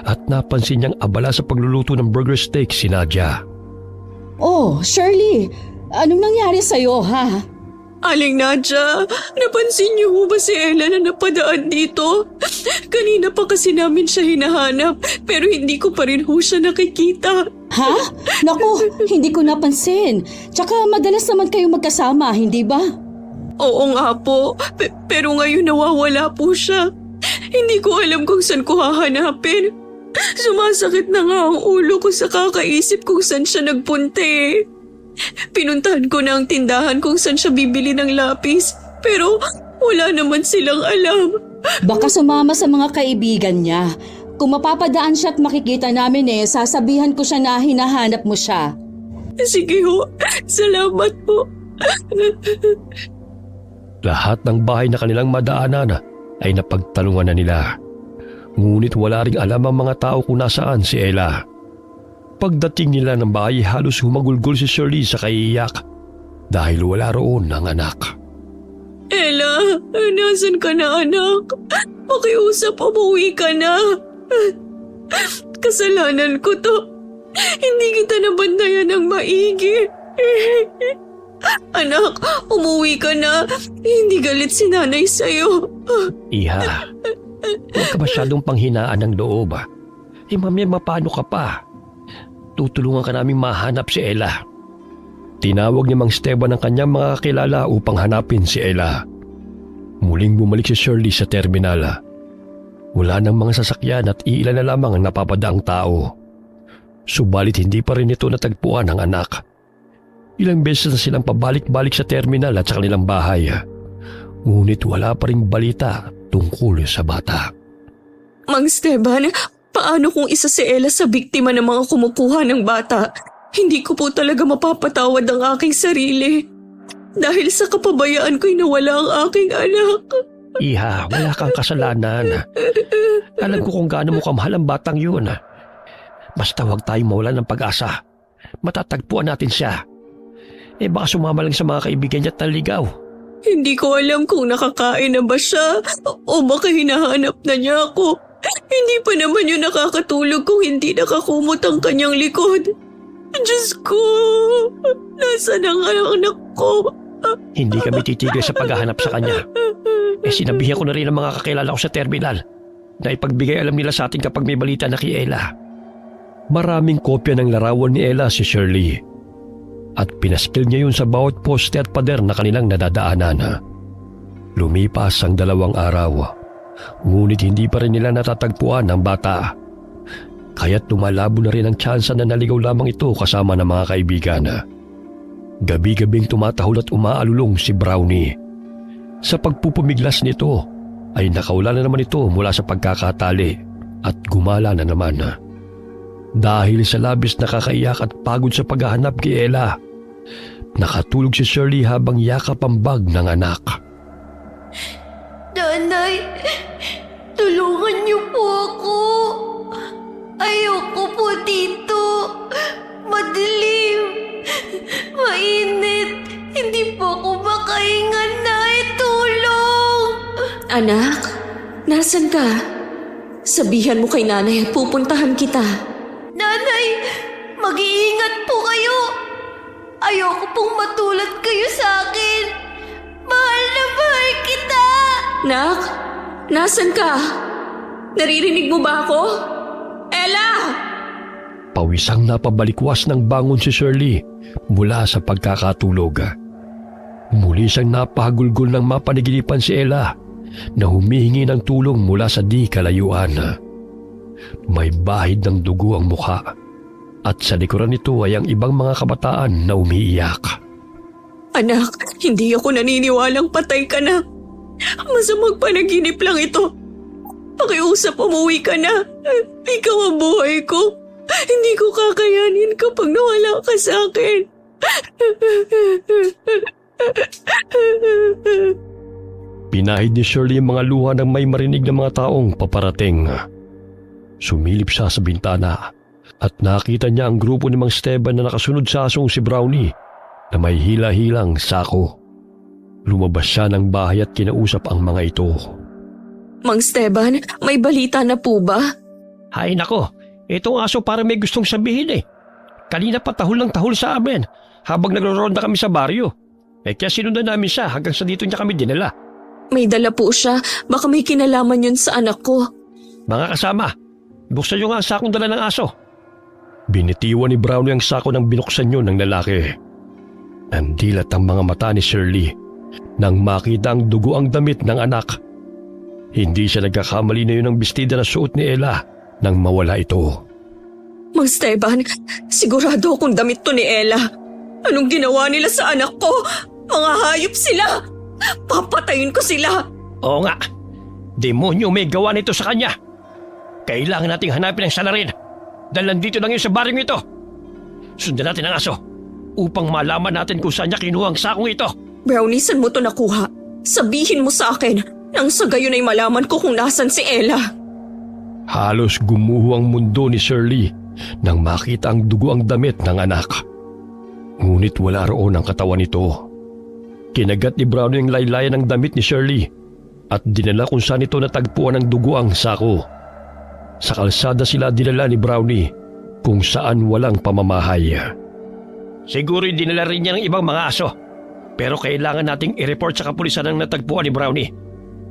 at napansin niyang abala sa pagluluto ng burger steak si Nadia. Oh, Shirley, anong nangyari sa'yo, ha? Aling Nadia, napansin niyo ho ba si Ella na napadaan dito? Kanina pa kasi namin siya hinahanap pero hindi ko pa rin ho siya nakikita. Ha? Naku, hindi ko napansin. Tsaka madalas naman kayo magkasama, hindi ba? Oo nga po, pero ngayon nawawala po siya. Hindi ko alam kung saan ko hahanapin. Sumasakit na nga ang ulo ko sa kakaisip kung saan siya nagpunte. Pinuntahan ko na ang tindahan kung saan siya bibili ng lapis, pero wala naman silang alam. Baka sumama sa mga kaibigan niya. Kung mapapadaan siya at makikita namin sasabihan ko siya na hinahanap mo siya. Sige ho, salamat po. Lahat ng bahay na kanilang madaanan ay napagtalungan na nila. Ngunit wala ring alam ang mga tao kung nasaan si Ella. Pagdating nila ng bahay, halos humagulgol si Shirley sa kaiiyak dahil wala roon ang anak. Ella, nasan ka na anak? Pakiusap, umuwi ka na. Kasalanan ko to. Hindi kita nabantayan ng maigi. Anak, umuwi ka na. Hindi galit si nanay sa'yo. Iha, huwag ka masyadong panghinaan ng loob. Mamaya mapano ka pa? Tutulungan ka namin mahanap si Ella. Tinawag ni Mang Esteban ang kanyang mga kakilala upang hanapin si Ella. Muling bumalik si Shirley sa terminal. Wala nang mga sasakyan at iilan na lamang ang napapadaang tao. Subalit hindi pa rin ito natagpuan ang anak. Ilang beses na silang pabalik-balik sa terminal at sa kanilang bahay. Ngunit wala pa ring balita tungkol sa bata. Mang Esteban, paano kung isa si Ella sa biktima ng mga kumukuha ng bata? Hindi ko po talaga mapapatawad ang aking sarili. Dahil sa kapabayaan ko'y nawala ang aking anak. Iha, wala kang kasalanan. Alam ko kung gaano mo kamahal ang batang yun. Basta huwag tayong mawalan ng pag-asa. Matatagpuan natin siya. Baka sumama lang sa mga kaibigan niya at naligaw. Hindi ko alam kung nakakain na ba siya o baka hinahanap na niya ako. Hindi pa naman yun nakakatulog kung hindi nakakumot ang kanyang likod. Diyos ko, nasaan ang anak ko? Hindi kami titigil sa paghahanap sa kanya. Sinabihan ko na rin ang mga kakilala ko sa terminal na ipagbigay alam nila sa atin kapag may balita na kay Ella. Maraming kopya ng larawan ni Ella si Shirley at pinaskil niya yun sa bawat poste at pader na kanilang nadadaanan. Lumipas ang 2 araw, ngunit hindi pa rin nila natatagpuan ang bata. Kaya't lumalabo na rin ang tsansa na naligaw lamang ito kasama ng mga kaibigan. Gabi-gabing tumatahol at umaalulong si Brownie. Sa pagpupumiglas nito ay nakawala na naman ito mula sa pagkakatali at gumala na naman. Dahil sa labis na kakaiyak at pagod sa paghahanap kay Ella, nakatulog si Shirley habang yakap ang bag ng anak. Nanay, Tulungan niyo po ako. Ayoko po dito. Madilim. Mainit. Hindi po ako makahinga na. Tulong! Anak, nasan ka? Sabihan mo kay nanay at pupuntahan kita. Nanay, mag-iingat po kayo. Ayoko pong matulad kayo sa akin. Mahal na mahal kita. Nak, nasan ka? Naririnig mo ba ako? Ella! Pawisang napabalikwas ng bangon si Shirley mula sa pagkakatulog. Muli siyang napahagulgol ng mapanaginipan si Ella na humihingi ng tulong mula sa di kalayuan. May bahid ng dugo ang mukha at sa likuran nito ay ang ibang mga kabataan na umiiyak. Anak, hindi ako naniniwalang patay ka na. Masamang panaginip lang ito. Pakiusap, umuwi ka na. Ikaw ang buhay ko. Hindi ko kakayanin kapag nawala ka sa akin. Pinahid ni Shirley ang mga luha ng may marinig na mga taong paparating. Sumilip siya sa bintana at nakita niya ang grupo ni Mang Esteban na nakasunod sa asong si Brownie na may hila-hilang sako. Lumabas siya ng bahay at kinausap ang mga ito. Mang Esteban, may balita na po ba? Hay nako, itong aso para may gustong sabihin eh. Kanina pa tahol ng tahol sa amin habang nagro-ronda kami sa baryo. Kaya sinundan namin siya hanggang sa dito niya kami dinala. May dala po siya. Baka may kinalaman yun sa anak ko. Mga kasama, buksan niyo nga ang sakong dala ng aso. Binitiwan ni Brownie ang sako nang binuksan yun ng lalaki. Nandilat ang mga mata ni Shirley nang makita ang dugo ang damit ng anak. Hindi siya nagkakamali na yun ang bestida na suot ni Ella nang mawala ito. Mang Esteban, sigurado akong damit to ni Ella. Anong ginawa nila sa anak ko? Mga hayop sila! Papatayin ko sila! Oo nga, demonyo may gawa nito sa kanya. Kailangan nating hanapin ang salarin dahil nandito lang yun sa baring ito. Sundan natin ang aso upang malaman natin kung saan niya kinuha ang sakong ito. Brownie, saan mo to nakuha? Sabihin mo sa akin nang sa gayon ay malaman ko kung nasan si Ella. Halos gumuho ang mundo ni Shirley nang makita ang dugo ang damit ng anak. Ngunit wala roon ang katawan nito. Kinagat ni Brownie ang laylayan ng damit ni Shirley at dinala kung saan ito natagpuan ng dugo ang sako. Sa kalsada sila dinala ni Brownie kung saan walang pamamahay. Siguro dinala rin niya ng ibang mga aso. Pero kailangan nating i-report sa kapulisan ang natagpuan ni Brownie.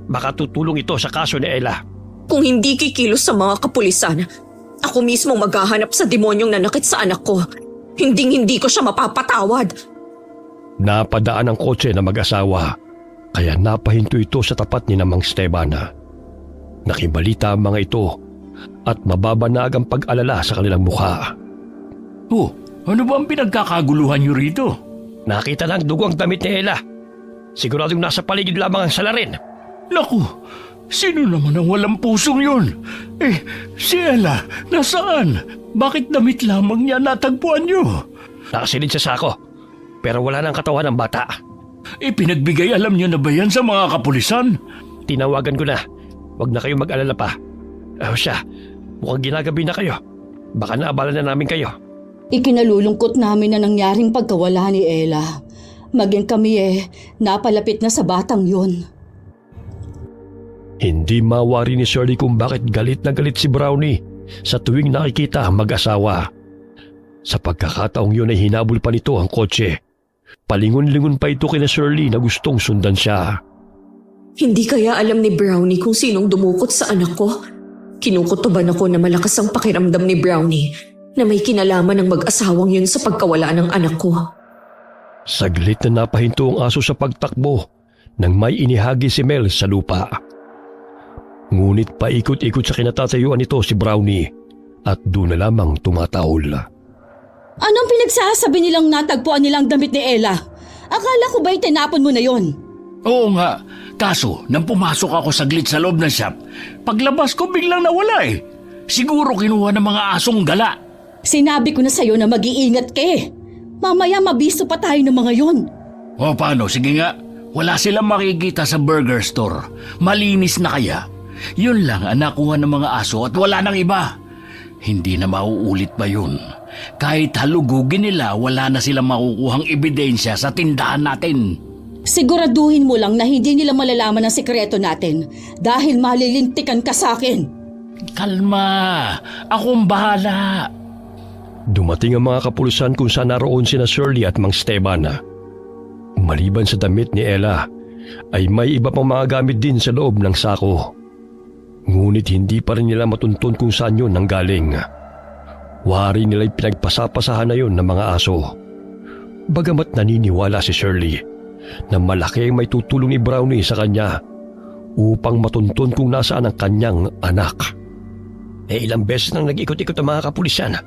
Baka tutulong ito sa kaso ni Ella. Kung hindi kikilos sa mga kapulisan, ako mismo maghahanap sa demonyong nanakit sa anak ko. Hindi ko siya mapapatawad. Napadaan ang kotse na mag-asawa kaya napahinto ito sa tapat ni Mang Esteban. Nakibalita ang mga ito at mababanag ang pag-alala sa kanilang mukha. Oh, ano ba ang pinagkakaguluhan niyo rito? Nakita lang dugo ang damit ni Ella. Siguradong nasa paligid lamang ang salarin. Naku, sino naman ang walang pusong yun? Si Ella, nasaan? Bakit damit lamang niya natagpuan niyo? Nakasilid sa sako, pero wala nang katawan ng bata. Pinagbigay alam niyo na ba yan sa mga kapulisan? Tinawagan ko na. Huwag na kayong mag-alala pa. Siya, mukhang ginagabi na kayo. Baka naabala na namin kayo. Ikinalulungkot namin na nangyaring pagkawala ni Ella. Maging kami napalapit na sa batang yun. Hindi mawari ni Shirley kung bakit galit na galit si Brownie sa tuwing nakikita ang mag-asawa. Sa pagkakataong yun ay hinabol pa nito ang kotse. Palingon-lingon pa ito kina Shirley na gustong sundan siya. Hindi kaya alam ni Brownie kung sinong dumukot sa anak ko? Kinukutuban ako na malakas ang pakiramdam ni Brownie na may kinalaman ng mag-asawang yun sa pagkawala ng anak ko. Saglit na napahinto ang aso sa pagtakbo nang may inihagi si Mel sa lupa. Ngunit paikot-ikot sa kinatatayuan nito si Brownie at doon na lamang tumatahol. Anong pinagsasabi nilang natagpuan nilang damit ni Ella? Akala ko ba'y tinapon mo na yon? Oo nga, kaso nang pumasok ako saglit sa loob ng shop, paglabas ko biglang nawala eh. Siguro kinuha ng mga asong gala. Sinabi ko na sa'yo na mag-iingat ka eh. Mamaya mabisto pa tayo ng mga yon. O paano, sige nga, wala silang makikita sa burger store. Malinis na kaya. Yun lang ang nakuha ng mga aso at wala nang iba. Hindi na mauulit pa yun. Kahit halugugin nila, wala na silang makukuhang ebidensya sa tindahan natin. Siguraduhin mo lang na hindi nila malalaman ang sikreto natin dahil malilintikan ka sa akin. Kalma, akong bahala. Dumating ang mga kapulisan kung saan naroon sina Shirley at Mang Esteban. Maliban sa damit ni Ella, ay may iba pang mga gamit din sa loob ng sako. Ngunit hindi pa rin nila matuntun kung saan yun nanggaling. Wari nila'y pinagpasapasahan na yun ng mga aso. Bagamat naniniwala si Shirley na malaki ang may tutulong ni Brownie sa kanya upang matuntun kung nasaan ang kanyang anak. Ilang beses nang nag-ikot-ikot ang mga kapulisan,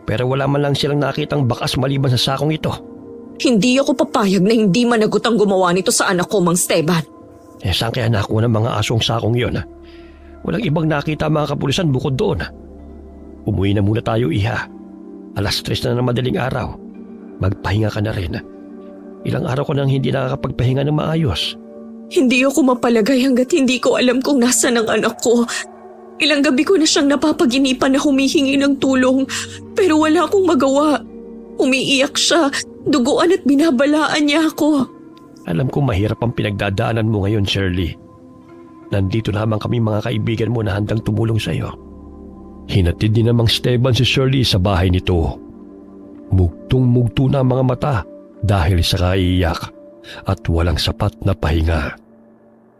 pero wala man lang silang nakitang bakas maliban sa sakong ito. Hindi ako papayag na hindi managot ang gumawa nito sa anak ko, Mang Esteban. Saan kaya nakuha ng mga asong sakong yun? Walang ibang nakita ang mga kapulisan bukod doon. Umuwi na muna tayo, Iha. 3:00 na ng madaling araw. Magpahinga ka na rin. Ilang araw ko nang hindi nakakapagpahinga ng maayos. Hindi ako mapalagay hanggat hindi ko alam kung nasaan ang anak ko. Ilang gabi ko na siyang napapaginipan na humihingi ng tulong, pero wala akong magawa. Umiiyak siya, duguan at binabalaan niya ako. Alam ko mahirap ang pinagdadaanan mo ngayon, Shirley. Nandito lamang kami mga kaibigan mo na handang tumulong sa iyo. Hinatid din ng Mang Esteban si Shirley sa bahay nito. Mugtong-mugto na ang mga mata dahil sa kaiiyak at walang sapat na pahinga.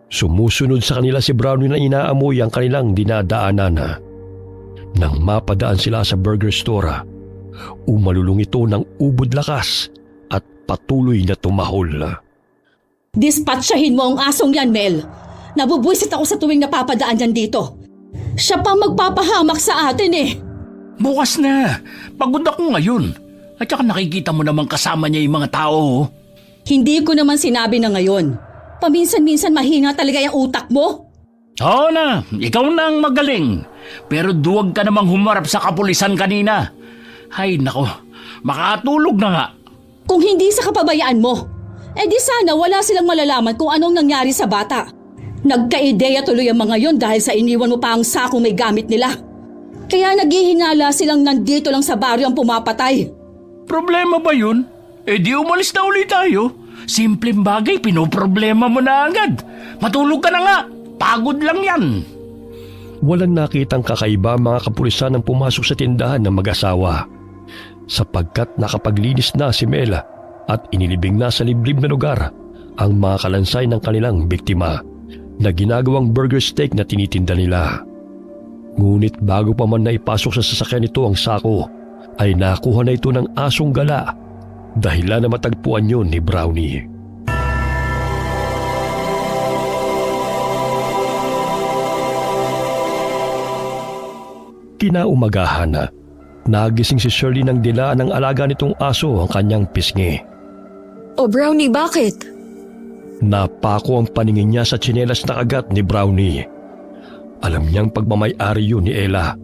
Sumusunod sa kanila si Brownie na inaamoy ang kanilang dinadaanan. Nang mapadaan sila sa burger store, umalulong ito ng ubod lakas at patuloy na tumahol. Dispatchahin mo ang asong yan, Mel. Nabubwisit ako sa tuwing napapadaan yan dito. Siya pa magpapahamak sa atin eh. Bukas na. Pagod ako ngayon. At saka nakikita mo naman kasama niya yung mga tao. Hindi ko naman sinabi na ngayon. Paminsan-minsan mahina talaga yung utak mo. Oo na, ikaw na ang magaling. Pero duwag ka namang humarap sa kapulisan kanina. Hay nako, makatulog na nga. Kung hindi sa kapabayaan mo, di sana wala silang malalaman kung anong nangyari sa bata. Nagka-ideya tuloy ang mga yon dahil sa iniwan mo pa ang sakong may gamit nila. Kaya naghihinala silang nandito lang sa baryo ang pumapatay. Problema ba yun? Di umalis na ulit tayo. Simpleng bagay, pinoproblema mo na agad. Matulog ka na nga. Pagod lang yan. Walang nakitang kakaiba ang mga kapulisan nang pumasok sa tindahan ng mag-asawa, sapagkat nakapaglinis na si Mela at inilibing na sa liblib na lugar ang mga kalansay ng kanilang biktima na ginagawang burger steak na tinitinda nila. Ngunit bago pa man naipasok sa sasakyan nito ang sako, ay nakuha na ito ng asong gala, dahilan na matagpuan yun ni Brownie. Kinaumagahan na, nagising si Shirley nang dilaan ng alaga nitong aso ang kanyang pisngi. O Brownie, bakit? Napako ang paningin niya sa tsinelas na kagat ni Brownie. Alam niyang pagmamay-ari yun ni Ella,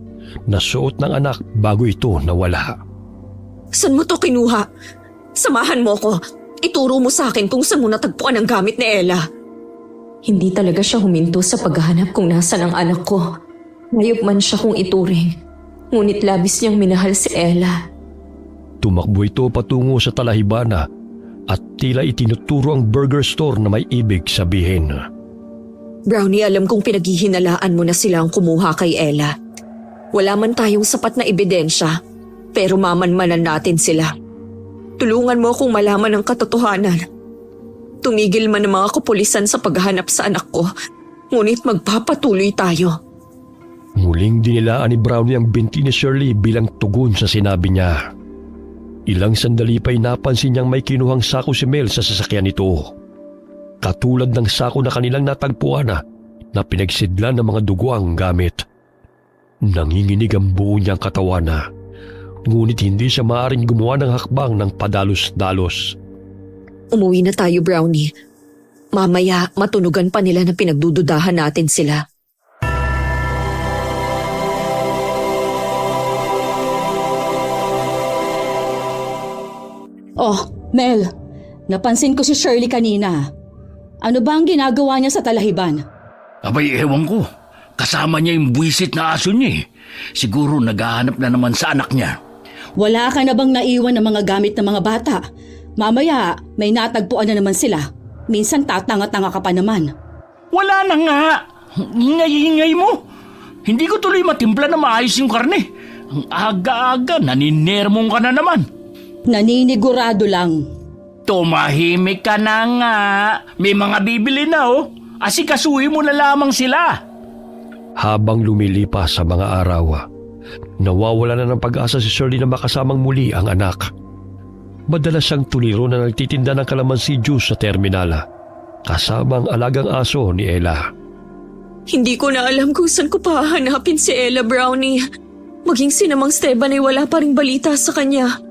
na suot ng anak bago ito nawala. Saan mo to kinuha? Samahan mo ko. Ituro mo sa akin kung saan mo natagpuan ang gamit ni Ella. Hindi talaga siya huminto sa paghahanap kung nasaan ang anak ko. Hayop man siya kung ituring. Ngunit labis niyang minahal si Ella. Tumakbo ito patungo sa talahibana at tila itinuturo ang burger store na may ibig sabihin. Brownie, alam kong pinaghihinalaan mo na silang kumuha kay Ella. Wala man tayong sapat na ebidensya, pero mamanmanan natin sila. Tulungan mo akong malaman ang katotohanan. Tumigil man ang mga kapulisan sa paghahanap sa anak ko, ngunit magpapatuloy tayo. Muling dinilaan ni Brownie ang binti ni Shirley bilang tugon sa sinabi niya. Ilang sandali pa'y napansin niyang may kinuhang sako si Mel sa sasakyan nito. Katulad ng sako na kanilang natagpuan na pinagsidlan ng mga dugo ang gamit. Nanginginig ang buo niyang katawan ngunit hindi siya maaaring gumawa ng hakbang ng padalos-dalos. Umuwi na tayo, Brownie. Mamaya matunugan pa nila na pinagdududahan natin sila. Oh, Mel, napansin ko si Shirley kanina. Ano ba ang ginagawa niya sa talahiban? Abay, ewan ko. Kasama niya yung buwisit na aso niya eh. Siguro naghahanap na naman sa anak niya. Wala ka na bang naiwan ng mga gamit ng mga bata? Mamaya, may natagpuan na naman sila. Minsan tatanga-tanga ka pa naman. Wala na nga. Ingay-ingay mo. Hindi ko tuloy matimpla na maayos yung karne. Ang aga-aga, naninermong ka na naman. Naninigurado lang. Tumahimik ka na nga. May mga bibili na oh. Asikasuhin mo na lamang sila. Habang lumilipas sa mga araw, nawawala na ng pag-asa si Shirley na makasamang muli ang anak. Madalas siyang tuliro na nagtitinda ng kalamansi juice sa terminal, kasama ang alagang aso ni Ella. Hindi ko na alam kung saan ko pahanapin si Ella, Brownie. Maging si Namang Esteban ay wala pa ring balita sa kanya.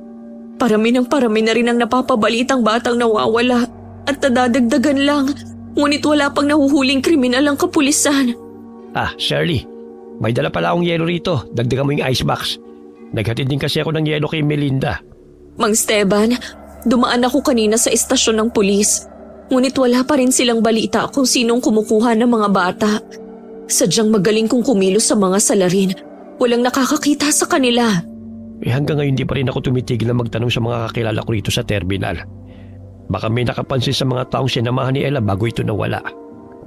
Parami na rin ang napapabalitang batang nawawala at nadadagdagan lang. Ngunit wala pang nahuhuling kriminal ang kapulisan. Shirley, may dala pala akong yelo rito. Dagdagan mo yung icebox. Naghatid din kasi ako ng yelo kay Melinda. Mang Esteban, dumaan ako kanina sa istasyon ng pulis. Ngunit wala pa rin silang balita kung sinong kumukuha ng mga bata. Sadyang magaling kong kumilos sa mga salarin. Walang nakakakita sa kanila. Hanggang ngayon di pa rin ako tumitigil na magtanong sa mga kakilala ko rito sa terminal. Baka may nakapansin sa mga taong sinamahan ni Ella bago ito nawala.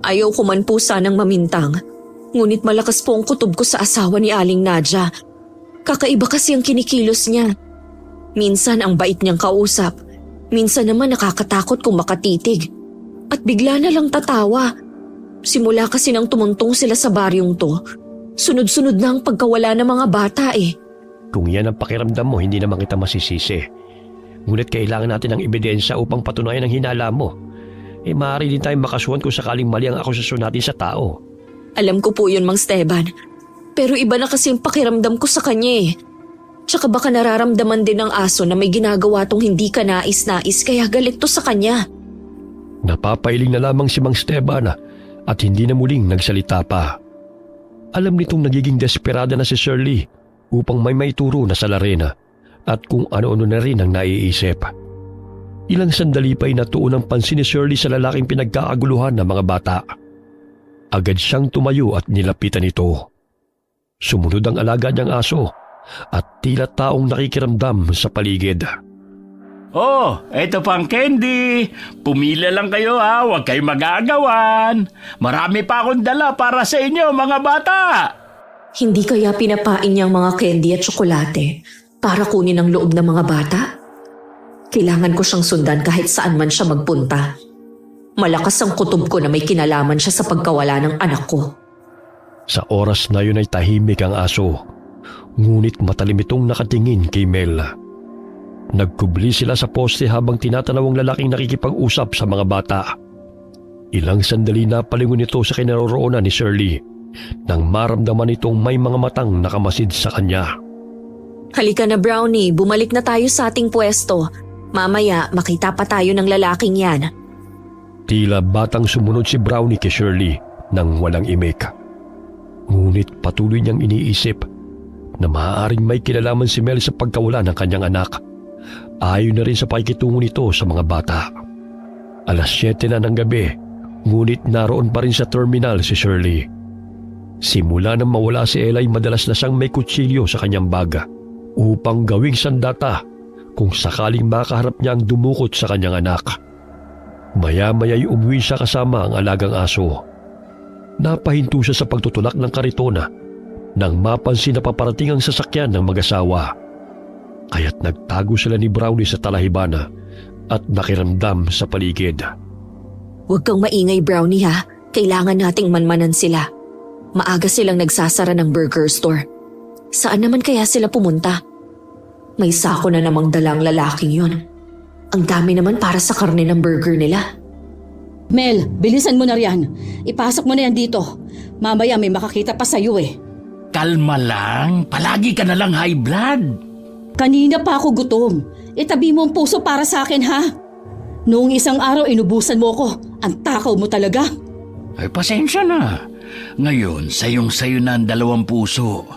Ayaw ko man po sanang mamintang. Ngunit malakas po ang kutob ko sa asawa ni Aling Nadia. Kakaiba kasi ang kinikilos niya. Minsan ang bait niyang kausap. Minsan naman nakakatakot kung makatitig. At bigla na lang tatawa. Simula kasi nang tumuntong sila sa baryong to, sunod-sunod na ang pagkawala ng mga bata eh. Kung yan ang pakiramdam mo, hindi naman kita masisisi. Ngunit kailangan natin ng ebidensya upang patunayan ang hinala mo. Maaari din tayong makasuhan kung sakaling mali ang akusasyon natin sa tao. Alam ko po yun, Mang Esteban. Pero iba na kasi yung pakiramdam ko sa kanya eh. Tsaka baka nararamdaman din ng aso na may ginagawa tong hindi ka nais-nais kaya galit to sa kanya. Napapailing na lamang si Mang Esteban at hindi na muling nagsalita pa. Alam nitong nagiging desperada na si Shirley upang may maituro na salarin at kung ano-ano na rin ang naiisip. Ilang sandali pa ay natuon ang pansin ni Shirley sa lalaking pinagkaaguluhan ng mga bata. Agad siyang tumayo at nilapitan ito. Sumunod ang alaga niyang aso at tila taong nakikiramdam sa paligid. Oh, eto pang candy. Pumila lang kayo ha, huwag kayong mag-aagawan. Marami pa akong dala para sa inyo mga bata. Hindi kaya pinapain niya ang mga candy at tsokolate para kunin ang loob ng mga bata? Kailangan ko siyang sundan kahit saan man siya magpunta. Malakas ang kutob ko na may kinalaman siya sa pagkawala ng anak ko. Sa oras na yun ay tahimik ang aso, ngunit matalim itong nakatingin kay Mel. Nagkubli sila sa poste habang tinatanaw ang lalaking nakikipag-usap sa mga bata. Ilang sandali na palingon ito sa kinaroroonan ni Shirley nang maramdaman itong may mga matang nakamasid sa kanya. Halika na, Brownie, bumalik na tayo sa ating pwesto. Mamaya makita pa tayo ng lalaking yan. Tila batang sumunod si Brownie kay Shirley nang walang imik. Ngunit patuloy niyang iniisip na maaaring may kinalaman si Mel sa pagkawala ng kanyang anak. Ayon na rin sa pakikitungo nito sa mga bata. 7:00 na ng gabi, ngunit naroon pa rin sa terminal si Shirley. Simula nang mawala si Ella ay madalas na siyang may kutsilyo sa kanyang baga upang gawing sandata kung sakaling makaharap niya ang dumukot sa kanyang anak. Maya-maya'y umuwi siya kasama ang alagang aso. Napahinto siya sa pagtutulak ng karitona nang mapansin na paparating ang sasakyan ng mag-asawa. Kaya't nagtago sila ni Brownie sa talahibana at nakiramdam sa paligid. Huwag kang maingay, Brownie ha. Kailangan nating manmanan sila. Maaga silang nagsasara ng burger store. Saan naman kaya sila pumunta? May sako na namang dalang lalaking yun. Ang dami naman para sa karne ng burger nila. Mel, bilisan mo na riyan. Ipasok mo na yan dito. Mamaya may makakita pa sa'yo eh. Kalma lang, palagi ka na lang high blood. Kanina pa ako gutom. Itabi mo ang puso para sa akin ha. Noong isang araw inubusan mo ko. Ang takaw mo talaga. Ay, pasensya na. Ngayon, sayong-sayo na ang 2 puso.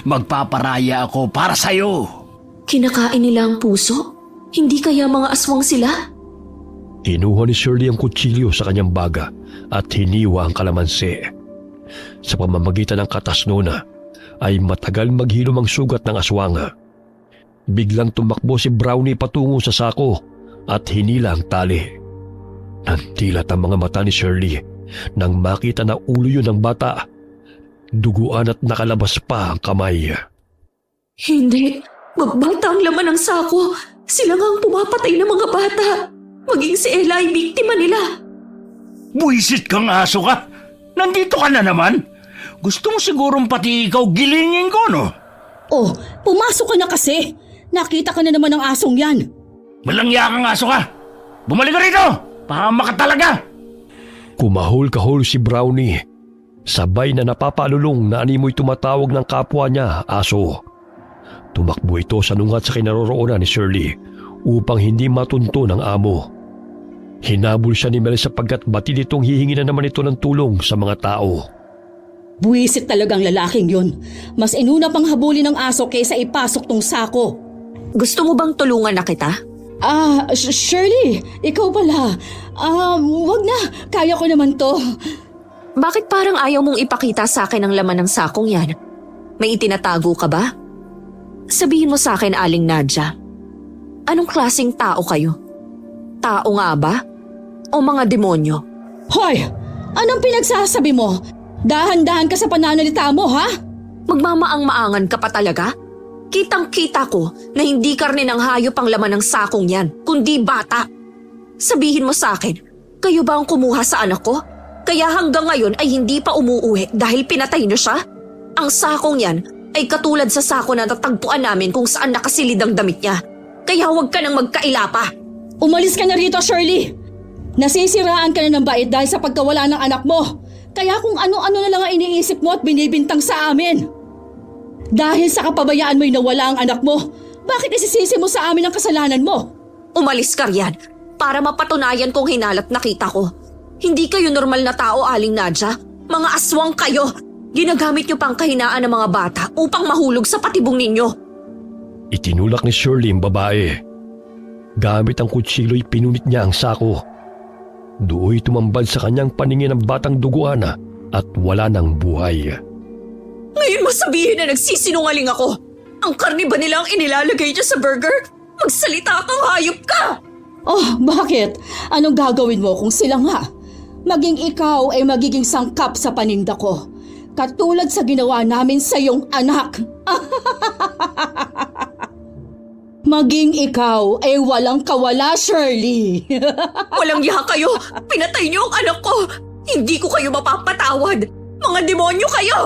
Magpaparaya ako para sa'yo. Kinakain nila ang puso? Hindi kaya mga aswang sila? Kinuha ni Shirley ang kutsilyo sa kanyang baga at hiniwa ang kalamansi. Sa pamamagitan ng katasnona ay matagal maghilom ang sugat ng aswang. Biglang tumakbo si Brownie patungo sa sako at hinila ang tali. Nandilat ang mga mata ni Shirley nang makita na ulo yun ng bata. Duguan at nakalabas pa ang kamay. Hindi. Magbata ang laman ng sako. Sila nga ang pumapatay ng mga bata. Maging si Ella ay biktima nila. Buisit kang aso ka! Nandito ka na naman! Gusto mo sigurong pati ikaw gilingin ko, no? Oh, pumasok ka na kasi. Nakita ka na naman ng asong yan. Malangya kang aso ka! Bumalik ka rito! Pahamak ka talaga! Kumahol-kahol si Brownie. Sabay na napapalulong na animoy tumatawag ng kapwa niya, aso. Tumakbo ito sa nungat sa kinaroroonan ni Shirley upang hindi matunto ng amo. Hinabol siya ni Mel sapagkat batid itong hihingi na naman ito ng tulong sa mga tao. Buwisit talagang lalaking yun. Mas inuna pang habulin ng aso kaysa ipasok tong sako. Gusto mo bang tulungan na kita? Shirley, ikaw pala. Wag na. Kaya ko naman to. Bakit parang ayaw mong ipakita sa akin ang laman ng sakong yan? May itinatago ka ba? Sabihin mo sa akin, Aling Nadja. Anong klaseng tao kayo? Tao nga ba? O mga demonyo? Hoy! Anong pinagsasabi mo? Dahan-dahan ka sa pananalita mo, ha? Magmamaang-maangan ka pa talaga? Kitang-kita ko na hindi karne ng hayop ang laman ng sakong yan, kundi bata. Sabihin mo sa akin, kayo ba ang kumuha sa anak ko? Kaya hanggang ngayon ay hindi pa umuuwi dahil pinatay niyo siya? Ang sakong yan ay katulad sa sako na natagpuan namin kung saan nakasilid ang damit niya. Kaya huwag ka nang magkaila pa. Umalis ka na rito, Shirley! Nasisiraan ka na ng bait dahil sa pagkawala ng anak mo. Kaya kung ano-ano na lang ang iniisip mo at binibintang sa amin. Dahil sa kapabayaan mo'y nawala ang anak mo, bakit isisisi mo sa amin ang kasalanan mo? Umalis ka riyan para mapatunayan kong hinalat nakita ko. Hindi kayo normal na tao, Aling Nadja. Mga aswang kayo. Ginagamit niyo pang kahinaan ng mga bata upang mahulog sa patibong ninyo. Itinulak ni Shirley ang babae. Gamit ang kutsilo'y pinunit niya ang sako. Dooy tumambad sa kanyang paningin ang batang duguan at wala ng buhay. Ngayon mo sabihin na nagsisinungaling ako. Ang karne ba nila ang inilalagay niyo sa burger? Magsalita kang hayop ka! Oh, bakit? Anong gagawin mo kung sila nga? Maging ikaw ay magiging sangkap sa paninda ko. Katulad sa ginawa namin sa iyong anak. Maging ikaw ay walang kawala, Shirley. Walang yaha kayo! Pinatay niyo ang anak ko! Hindi ko kayo mapapatawad! Mga demonyo kayo!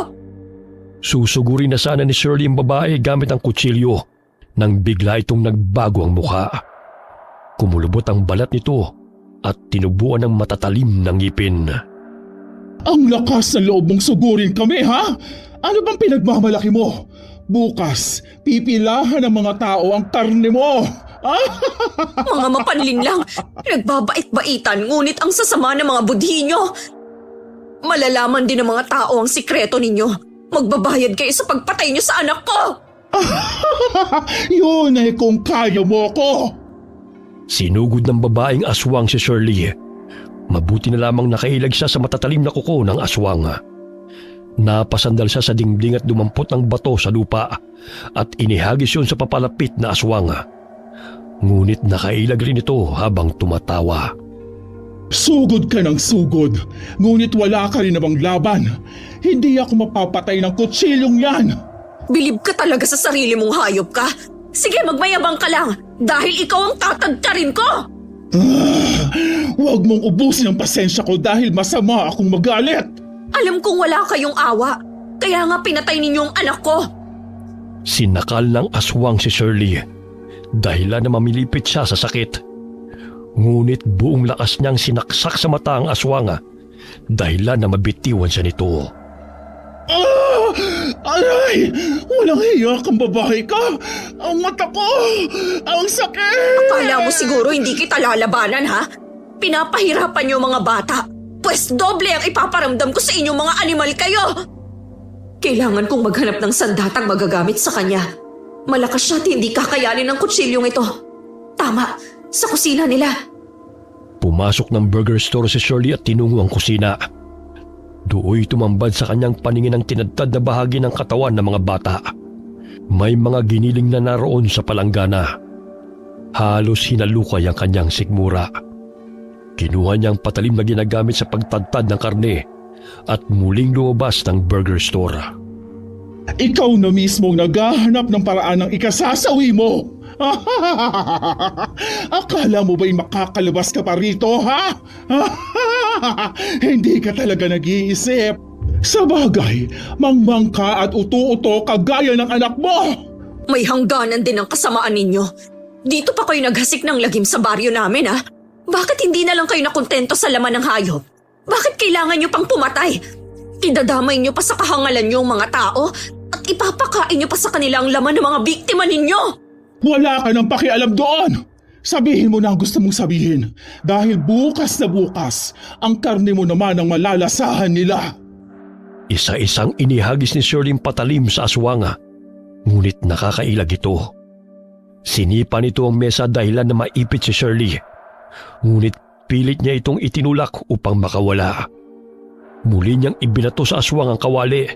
Susugurin na sana ni Shirley ang babae gamit ang kutsilyo nang bigla itong nagbago ang mukha. Kumulubot ang balat nito at tinubuan ng matatalim ng ngipin. Ang lakas ng loob mong sugurin kami, ha? Ano bang pinagmamalaki mo? Bukas, pipilahan ng mga tao ang karne mo. Mga mapanlin lang, nagbabait-baitan ngunit ang sasama ng mga budhi nyo. Malalaman din ng mga tao ang sikreto ninyo. Magbabayad kayo sa pagpatay nyo sa anak ko. Yun ay kung kaya mo ko. Sinugod ng babaeng aswang si Shirley. Mabuti na lamang nakailag siya sa matatalim na kuko ng aswang. Napasandal siya sa dingding at dumampot ng bato sa lupa at inihagis yun sa papalapit na aswang. Ngunit nakailag rin ito habang tumatawa. Sugod ka ng sugod, ngunit wala ka rin namang laban. Hindi ako mapapatay ng kutsilyong yan. Bilib ka talaga sa sarili mong hayop ka. Sige, magmayabang ka lang dahil ikaw ang tatagtarin ko. Huwag mong ubusin ang pasensya ko dahil masama akong magalit. Alam kong wala kayong awa, kaya nga pinatay ninyo ang anak ko. Sinakal ng aswang si Shirley. Dahilan na mamilipit siya sa sakit. Ngunit buong lakas niyang sinaksak sa mata ang aswang dahilan na mabitiwan siya nito. Aray! Walang hiya kang babae ka! Ang mata ko! Ang sakit! Akala mo siguro hindi kita lalabanan, ha? Pinapahirapan niyo mga bata. Pwes doble ang ipaparamdam ko sa inyong mga animal kayo. Kailangan kong maghanap ng sandatang magagamit sa kanya. Malakas siya at hindi kakayanin ng kutsilyong ito. Tama, sa kusina nila. Pumasok ng burger store si Shirley at tinungo ang kusina. Dooy tumambad sa kanyang paningin ang tinadtad na bahagi ng katawan ng mga bata. May mga giniling na naroon sa palanggana. Halos hinalukay ang kanyang sikmura. Kinuha niya ang patalim na ginagamit sa pagtadtad ng karne at muling lumabas ng burger store. Ikaw na mismong naghahanap ng paraan ng ikasasawi mo. Akala mo ba'y makakalabas ka pa rito, ha? Hindi ka talaga nag-iisip. Sa bagay, mangmang ka at uto-uto kagaya ng anak mo. May hangganan din ang kasamaan ninyo. Dito pa kayo naghasik ng lagim sa baryo namin, ha? Bakit hindi na lang kayo nakontento sa laman ng hayop? Bakit kailangan nyo pang pumatay? Idadamay nyo pa sa kahangalan nyo ang mga tao at ipapakain nyo pa sa kanila ang laman ng mga biktima ninyo. Wala ka nang pakialam doon. Sabihin mo na ang gusto mong sabihin. Dahil bukas na bukas, ang karne mo naman ang malalasahan nila. Isa-isang inihagis ni Shirley patalim sa aswanga. Ngunit nakakailag ito. Sinipa nito ang mesa dahilan na maipit si Shirley. Ngunit pilit niya itong itinulak upang makawala. Muli niyang ibinato sa aswang ang kawali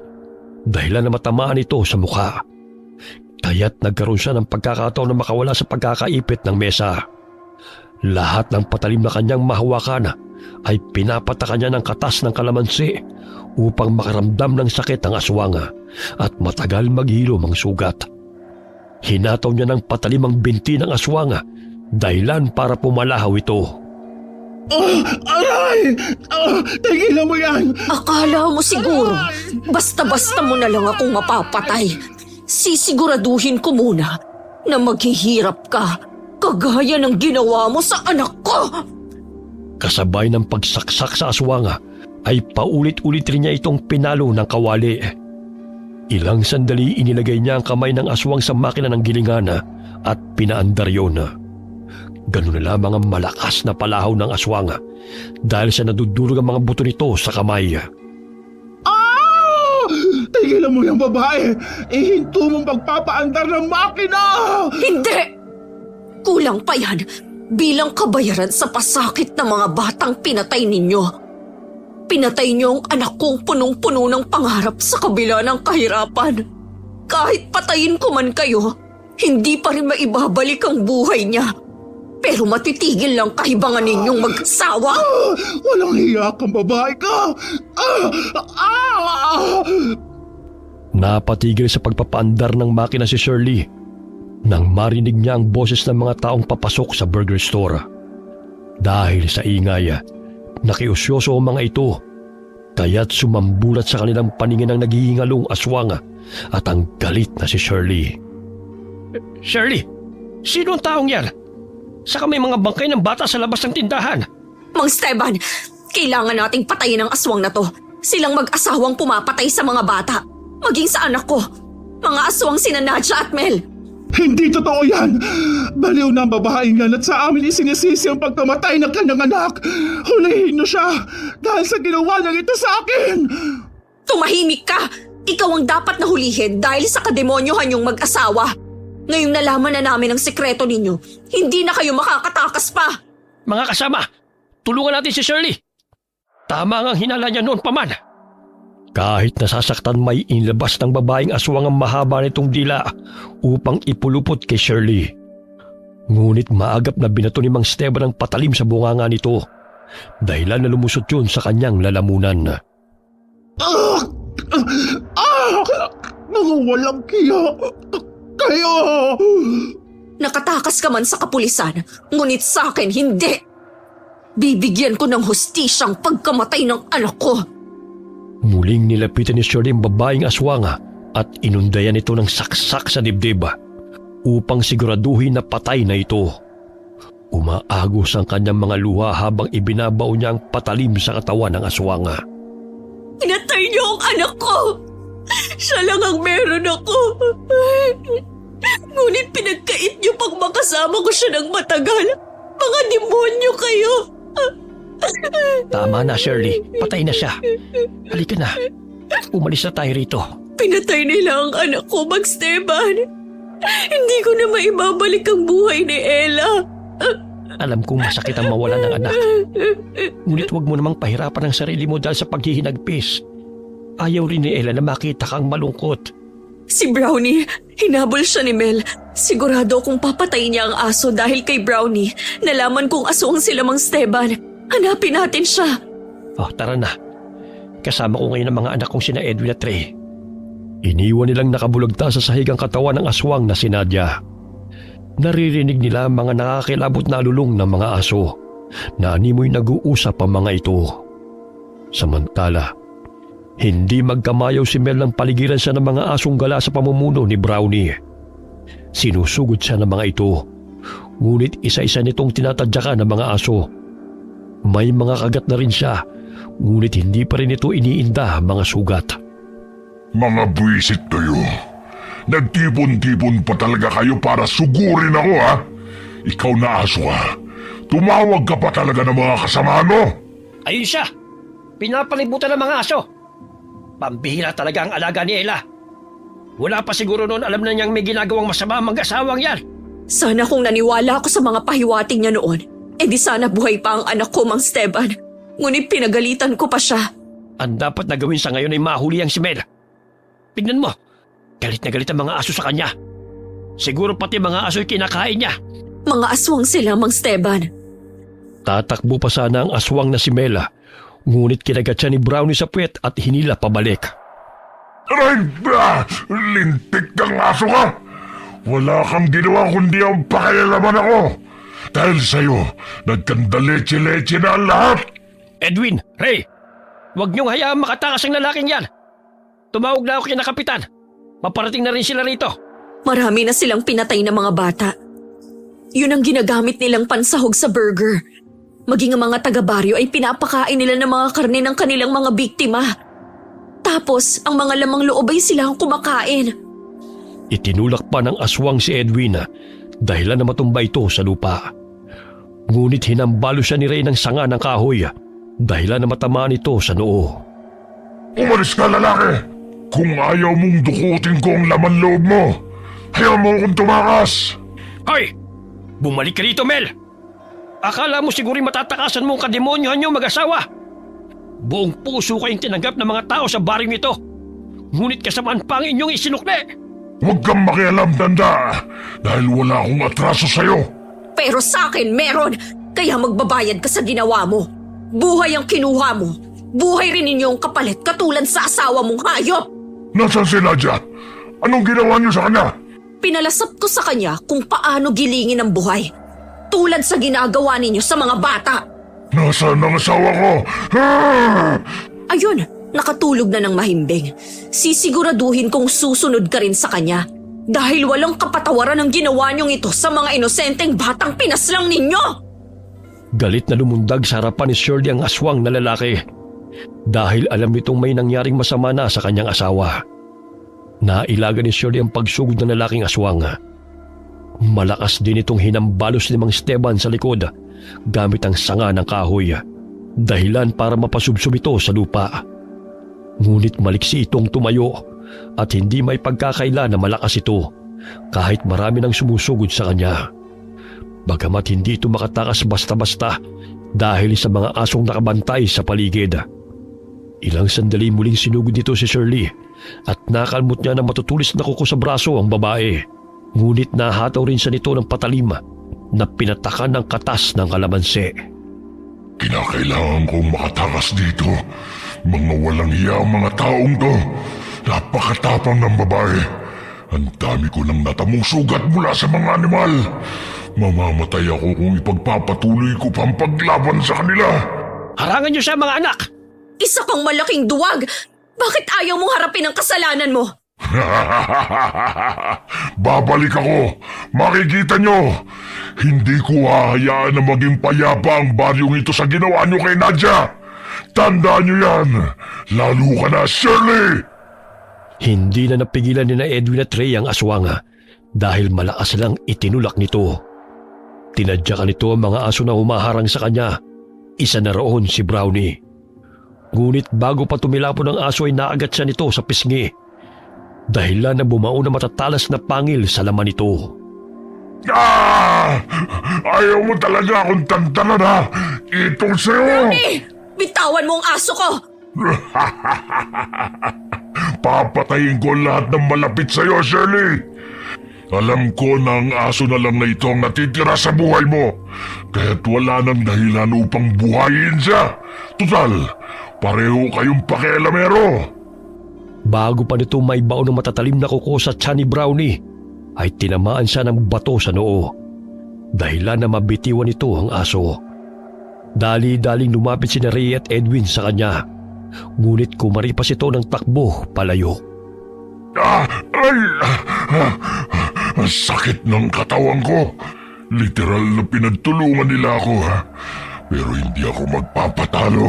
dahilan na matamaan ito sa mukha. Kaya't nagkaroon siya ng pagkakataon na makawala sa pagkakaipit ng mesa. Lahat ng patalim na kanyang mahawakan ay pinapatakan niya ng katas ng kalamansi upang makaramdam ng sakit ang aswanga at matagal maghilom ang sugat. Hinataw niya ng patalim ang binti ng aswanga dahilan para pumalahaw ito. Aray! Tigilan mo yan! Akala mo siguro, basta-basta mo na lang akong mapapatay. Sisiguraduhin ko muna na maghihirap ka kagaya ng ginawa mo sa anak ko. Kasabay ng pagsaksak sa aswanga ay paulit-ulit rin niya itong pinalo ng kawali. Ilang sandali inilagay niya ang kamay ng aswang sa makina ng gilingan at pinaandar yun. Ganun na lamang ang malakas na palahaw ng aswanga dahil sa nadudurog ang mga buto nito sa kamay. Tigilan mo yung babae! Ihinto mong pagpapaandar ng makina! Hindi! Kulang pa yan bilang kabayaran sa pasakit ng mga batang pinatay ninyo. Pinatay niyo ang anak kong punong-puno ng pangarap sa kabila ng kahirapan. Kahit patayin ko man kayo, hindi pa rin maibabalik ang buhay niya. Pero matitigil lang kahibangan ninyong mag-asawa. Walang hiya kang babae ka! Napatigil sa pagpapaandar ng makina si Shirley nang marinig niya ang boses ng mga taong papasok sa burger store. Dahil sa ingay, nakiusyoso ang mga ito, kaya't sumambulat sa kanilang paningin ang naghihingalong aswanga at ang galit na si Shirley. Shirley, sino ang taong yan? Saka may mga bangkay ng bata sa labas ng tindahan. Mang Esteban, kailangan nating patayin ang aswang na to. Silang mag-asawang pumapatay sa mga bata. Maging sa anak ko. Mga aswang sina Nadja at Mel. Hindi totoo yan! Baliw na ang babaeng yan at sa amin isinisisi ang pagkamatay ng kanyang anak! Hulihin niyo siya dahil sa ginawa niya ito sa akin! Tumahimik ka! Ikaw ang dapat na hulihin dahil sa kademonyohan yung mag-asawa. Ngayong nalaman na namin ang sekreto ninyo, hindi na kayo makakatakas pa! Mga kasama, tulungan natin si Shirley. Tama ang hinala niya noon pa man. Kahit nasasaktan may inilabas ng babaeng aswang ang mahaba nitong dila upang ipulupot kay Shirley. Ngunit maagap na binato ni Mang Esteban ang patalim sa bunganga nito dahilan na lumusot yun sa kanyang lalamunan. Mga walang kiya! Kayo! Nakatakas ka man sa kapulisan, ngunit sa akin hindi. Bibigyan ko ng hustisyang pagkamatay ng anak ko. Muling nilapitan ni Shirley ang babaeng aswanga at inundayan ito ng saksak sa dibdib upang siguraduhin na patay na ito. Umaagos ang kanyang mga luha habang ibinabaw niya ang patalim sa katawan ng aswanga. Pinatay niyo ang anak ko! Siya lang ang meron ako. Ngunit pinagkait niyo pang makasama ko siya ng matagal. Mga demonyo kayo! Tama na, Shirley. Patay na siya. Halika na. Umalis na tayo rito. Pinatay nila ang anak ko, Mang Esteban. Hindi ko na maibabalik ang buhay ni Ella. Alam kong masakit ang mawala ng anak. Ngunit huwag mo namang pahirapan ang sarili mo dahil sa paghihinagpis. Ayaw rin ni Ella na makita kang malungkot. Si Brownie, hinabol siya ni Mel. Sigurado kung papatayin niya ang aso dahil kay Brownie. Nalaman kong aswang sila Mang Esteban. Hanapin natin siya. Oh, tara na. Kasama ko ngayon ang mga anak kong sina Edwin at Trey. Iniwan nilang nakabulagta sa sahig ang katawan ng aswang na si Nadia. Naririnig nila ang mga nakakilabot na alulong ng mga aso na animoy nag-uusap ang mga ito. Samantala, hindi magkamayaw si Mel ng paligiran siya ng mga asong gala sa pamumuno ni Brownie. Sinusugod siya ng mga ito, ngunit isa-isa nitong tinatadyakan ng mga aso. May mga kagat na rin siya, ngunit hindi pa rin ito iniinda ang mga sugat. Mga buwisit kayo. Nagtipon-tipon pa talaga kayo para sugurin ako, ha? Ikaw na aso, ha? Tumawag ka pa talaga ng mga kasamahan mo? Ayun siya! Pinapalibutan ng mga aso! Pambihira talaga ang alaga ni Ella. Wala pa siguro noon alam na niyang may ginagawang masama ang mag-asawang yan. Sana kung naniwala ako sa mga pahiwating niya noon, di sana buhay pa ang anak ko, Mang Esteban. Ngunit pinagalitan ko pa siya. Ang dapat na gawin sa ngayon ay mahuli ang si Mel. Tignan mo, galit na galit ang mga aso sa kanya. Siguro pati mga aso ay kinakain niya. Mga aswang sila, Mang Esteban. Tatakbo pa sana ang aswang na si Mela, ngunit kinagat siya ni Brownie sa puwet at hinila pabalik. Aray ba! Lintik kang aso ka! Wala kang ginawa kundi ang pakialaman ako! Dahil sa'yo, nagkandaleche-leche na ang lahat! Edwin, Ray, huwag niyong hayaang makatakas ang lalaking yan. Tumawag na ako kina Kapitan. Paparating na rin sila rito. Marami na silang pinatay na mga bata. Yun ang ginagamit nilang pansahog sa burger. Maging ang mga taga-baryo ay pinapakain nila ng mga karne ng kanilang mga biktima. Tapos, ang mga lamang loob ay sila ang kumakain. Itinulak pa ng aswang si Edwin dahilan na matumba ito sa lupa. Ngunit hinambalo siya ni Ray ng sanga ng kahoy dahilan na matamaan ito sa noo. Umalis ka, lalaki! Kung ayaw mong dukutin ko ang laman loob mo, hayaan mo akong tumakas! Hoy! Bumalik ka rito, Mel! Akala mo siguro'y matatakasan mo ang kademonyohan niyong mag-asawa. Buong puso kayong tinanggap ng mga tao sa baring ito. Ngunit kasamaan pa ang inyong isinukli. Huwag kang makialam, Danda, dahil wala akong atraso sa'yo. Pero sa akin meron, kaya magbabayad ka sa ginawa mo. Buhay ang kinuha mo. Buhay rin ninyong kapalit katulad sa asawa mong hayop. Nasaan si Nadia? Anong ginawa niyo sa kanya? Pinalasap ko sa kanya kung paano gilingin ang buhay. Tulad sa ginagawa ninyo sa mga bata. Nasaan ang asawa ko? Ayun, nakatulog na ng mahimbing. Sisiguraduhin kong susunod ka rin sa kanya. Dahil walang kapatawaran ang ginawa niyong ito sa mga inosenteng batang pinaslang ninyo. Galit na lumundag sa harapan ni Shirley ang aswang na lalaki dahil alam nitong may nangyaring masama na sa kanyang asawa. Nailaga ni Shirley ang pagsugod ng lalaking aswang. Malakas din itong hinambalos ni Mang Esteban sa likod gamit ang sanga ng kahoy, dahilan para mapasubsob ito sa lupa. Ngunit maliksi itong tumayo at hindi may pagkakaila na malakas ito kahit marami nang sumusugod sa kanya. Bagamat hindi ito makatakas basta-basta dahil sa mga asong nakabantay sa paligid. Ilang sandali muling sinugod nito si Shirley at nakalmot niya na matutulis na kuko sa braso ang babae. Ngunit nahataw rin siya nito ng patalim na pinatakan ng katas ng kalamansi. Kinakailangan kong makatakas dito. Mga walang hiya ang mga taong to. Napakatapang ng babae. Ang dami ko nang natamong sugat mula sa mga animal. Mamamatay ako kung ipagpapatuloy ko pang paglaban sa kanila. Harangan niyo siya, mga anak! Isa kang malaking duwag! Bakit ayaw mong harapin ang kasalanan mo? Babalik ako. Makikita nyo. Hindi ko hahayaan na maging payapa ang baryong ito sa ginawa nyo kay Nadia. Tandaan nyo yan. Lalo ka na, Shirley! Hindi na napigilan ni na Edwin at Ray ang aswang dahil malakas lang itinulak nito. Tinadyakan nito ang mga aso na humaharang sa kanya. Isa na roon si Brownie. Ngunit bago pa tumilapon ang aso ay naagat siya nito sa pisngi. Dahilan na bumao na matatalas na pangil sa laman nito. Ah! Ayaw mo talaga akong tantanan ha! Itong sa'yo! Bitawan mo ang aso ko! Papatayin ko lahat ng malapit sa'yo, Shirley! Alam ko na ang aso na lang na ito ang natitira sa buhay mo. Kaya't wala nang dahilan upang buhayin siya. Tutal, pareho kayong pakialamero. Bago pa nito may baon ng matatalim na kuko sa tiyan ni Brownie, ay tinamaan siya ng bato sa noo. Dahilan na mabitiwan nito ang aso. Dali-daling lumapit si Ray at Edwin sa kanya. Ngunit kumaripas ito ng takbo palayo. Ang sakit ng katawan ko. Literal na pinagtulungan nila ako ha. Pero hindi ako magpapatalo.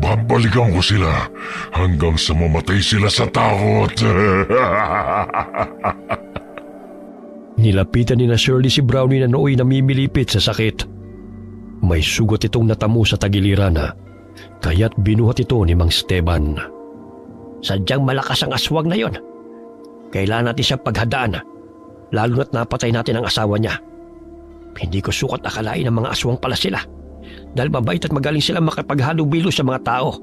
Babalikan ko sila hanggang sa mamatay sila sa takot. Nilapitan ni na Shirley si Brownie na nooy namimilipit sa sakit. May sugat itong natamo sa tagiliran, kaya't binuhat ito ni Mang Esteban. Sadyang malakas ang aswang na yon. Kailangan natin siyang paghadaan, lalo na't napatay natin ang asawa niya. Hindi ko sukat akalain ng mga aswang pala sila, dahil mabait at magaling sila makapaghalubilo sa mga tao.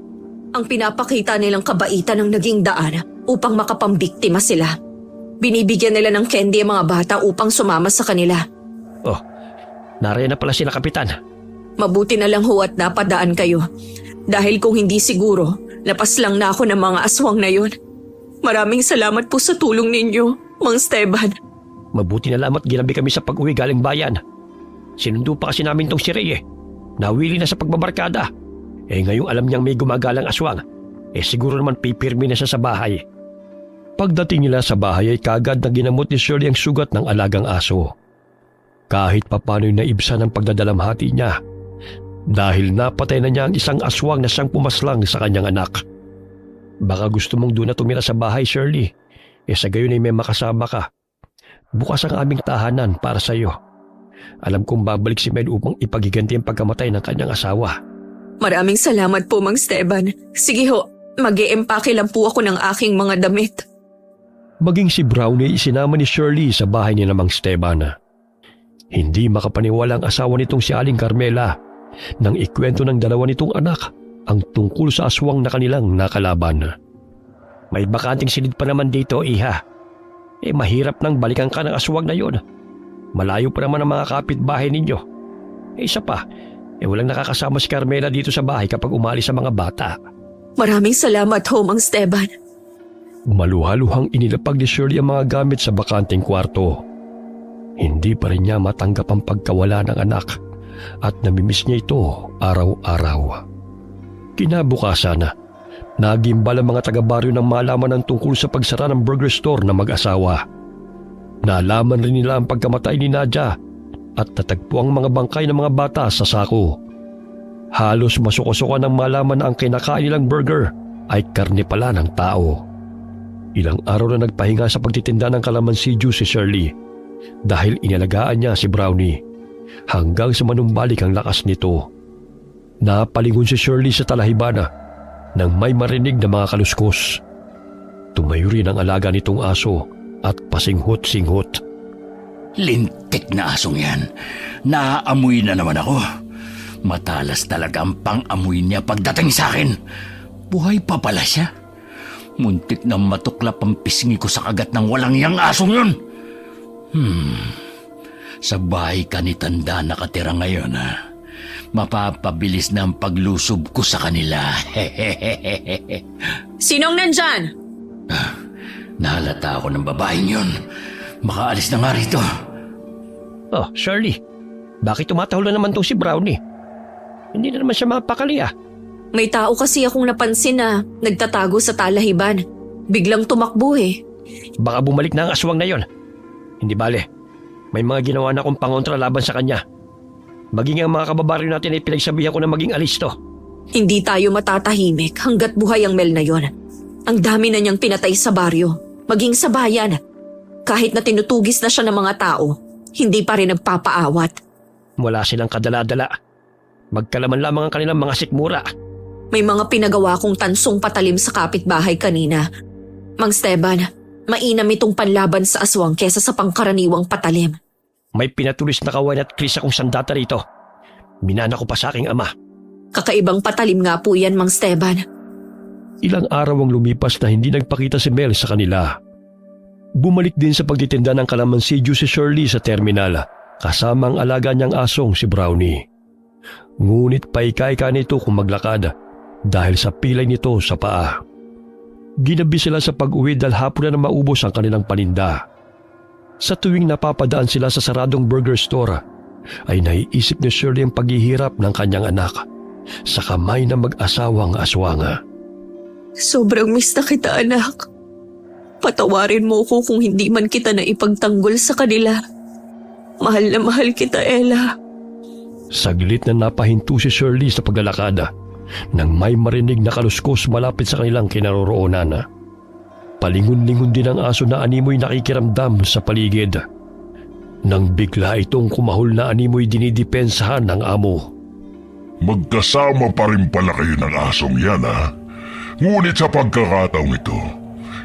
Ang pinapakita nilang kabaitan ng naging daan upang makapambiktima sila. Binibigyan nila ng candy ang mga bata upang sumama sa kanila. Oh, nariyan na pala sila, Kapitan. Mabuti na lang ho at napadaan kayo. Dahil kung hindi siguro, lapas lang na ako ng mga aswang na yon. Maraming salamat po sa tulong ninyo, Mang Esteban. Mabuti na lamang ginabi kami sa pag-uwi galing bayan. Sinundo pa kasi namin tong si Ray. Nawili na sa pagbabarkada. Ngayong alam niyang may gumagalang aswang, siguro naman pipirmi na siya sa bahay. Pagdating nila sa bahay ay kagad na ginamot ni Shirley ang sugat ng alagang aso. Kahit papano'y naibsan ang pagdadalamhati niya, dahil napatay na niya ang isang aswang na siyang pumaslang sa kanyang anak. Baka gusto mong doon na tumira sa bahay, Shirley. Sa gayon ay may makasama ka. Bukas ang aming tahanan para sa iyo. Alam kong babalik si Med upang ipagiganti ang pagkamatay ng kanyang asawa. Maraming salamat po, Mang Esteban. Sige ho, mag-e-empake lang po ako ng aking mga damit. Maging si Brownie isinama ni Shirley sa bahay ni Mang Esteban. Hindi makapaniwala ang asawa nitong si Aling Carmela nang ikwento ng dalawa nitong anak ang tungkol sa aswang na kanilang nakalaban. May bakanting silid pa naman dito, Iha. Mahirap nang balikan ka ng aswang na yon. Malayo pa naman ang mga kapitbahay ninyo. Isa pa, walang nakakasama si Carmela dito sa bahay kapag umalis sa mga bata. Maraming salamat ho, Mang Esteban. Maluhaluhang inilapag ni Shirley ang mga gamit sa bakanting kwarto. Hindi pa rin niya matanggap ang pagkawala ng anak at namimiss niya ito araw-araw. Kinabukasan, nagimbal ang mga taga-baryo ng malaman ng tungkol sa pagsara ng burger store na mag-asawa. Nalaman rin nila ang pagkamatay ni Nadia at natagpo ang mga bangkay ng mga bata sa sako. Halos masuko-suko ng malaman na ang kinakain nilang burger ay karne pala ng tao. Ilang araw na nagpahinga sa pagtitinda ng kalamansi juice si Shirley dahil inalagaan niya si Brownie hanggang sa manumbalik ang lakas nito. Napalingon si Shirley sa talahibana nang may marinig na mga kaluskos. Tumayo rin ang alaga nitong aso at pasinghot-singhot. Lintik na asong yan. Naaamoy na naman ako. Matalas talaga ang pang-amoy niya pagdating sa akin. Buhay pa pala siya. Muntik na matuklap ang pisngi ko sa kagat ng walang iyang asong yun. Sa bahay ka ni Tanda nakatira ngayon, ha? Mapapabilis na ang paglusob ko sa kanila. Sinong nandyan? Nahalata ako ng babaeng yun. Makaalis na nga rito. Oh, Shirley, bakit tumatahol na naman tong si Brownie? Hindi na naman siya mapakali, ah. May tao kasi akong napansin na nagtatago sa talahiban. Biglang tumakbo eh. Baka bumalik na ang aswang na yon. Hindi bale, may mga ginawa na akong pangontra laban sa kanya. Maging ang mga kababaryo natin ay pinagsabihan ko na maging alisto. Hindi tayo matatahimik hanggat buhay ang Mel na yon. Ang dami na niyang pinatay sa baryo, maging sa bayan. Kahit na tinutugis na siya ng mga tao, hindi pa rin nagpapaawat. Wala silang kadala-dala. Magkalaman lamang ang kanilang mga sikmura. May mga pinagawa kong tansong patalim sa kapitbahay kanina. Mang Esteban, mainam itong panlaban sa aswang kesa sa pangkaraniwang patalim. may pinatulis na kawain at kris akong sandata rito. Minana ko pa sa aking ama. Kakaibang patalim nga po yan, Mang Esteban. Ilang araw ang lumipas na hindi nagpakita si Mel sa kanila. Bumalik din sa pagtitinda ng kalamansidyo si Shirley sa terminal kasama ang alaga niyang asong si Brownie. Ngunit paika-ika nito kung maglakad dahil sa pilay nito sa paa. Ginabi sila sa pag-uwi dahil hapon na maubos ang kanilang paninda. Sa tuwing napapadaan sila sa saradong burger store, ay naiisip ni Shirley ang paghihirap ng kanyang anak sa kamay ng mag-asawang aswanga. Sobrang miss na kita, anak. Patawarin mo ko kung hindi man kita na ipagtanggol sa kanila. Mahal na mahal kita, Ella. Saglit na napahinto si Shirley sa paglalakad nang may marinig na kaluskos malapit sa kanilang kinaroroonan. Palingon-lingon din ang aso na animoy nakikiramdam sa paligid. Nang bigla itong kumahol na animoy dinidepensahan ng amo. Magkasama pa rin pala kayo ng asong yan, ha? Ngunit sa pagkakataong ito,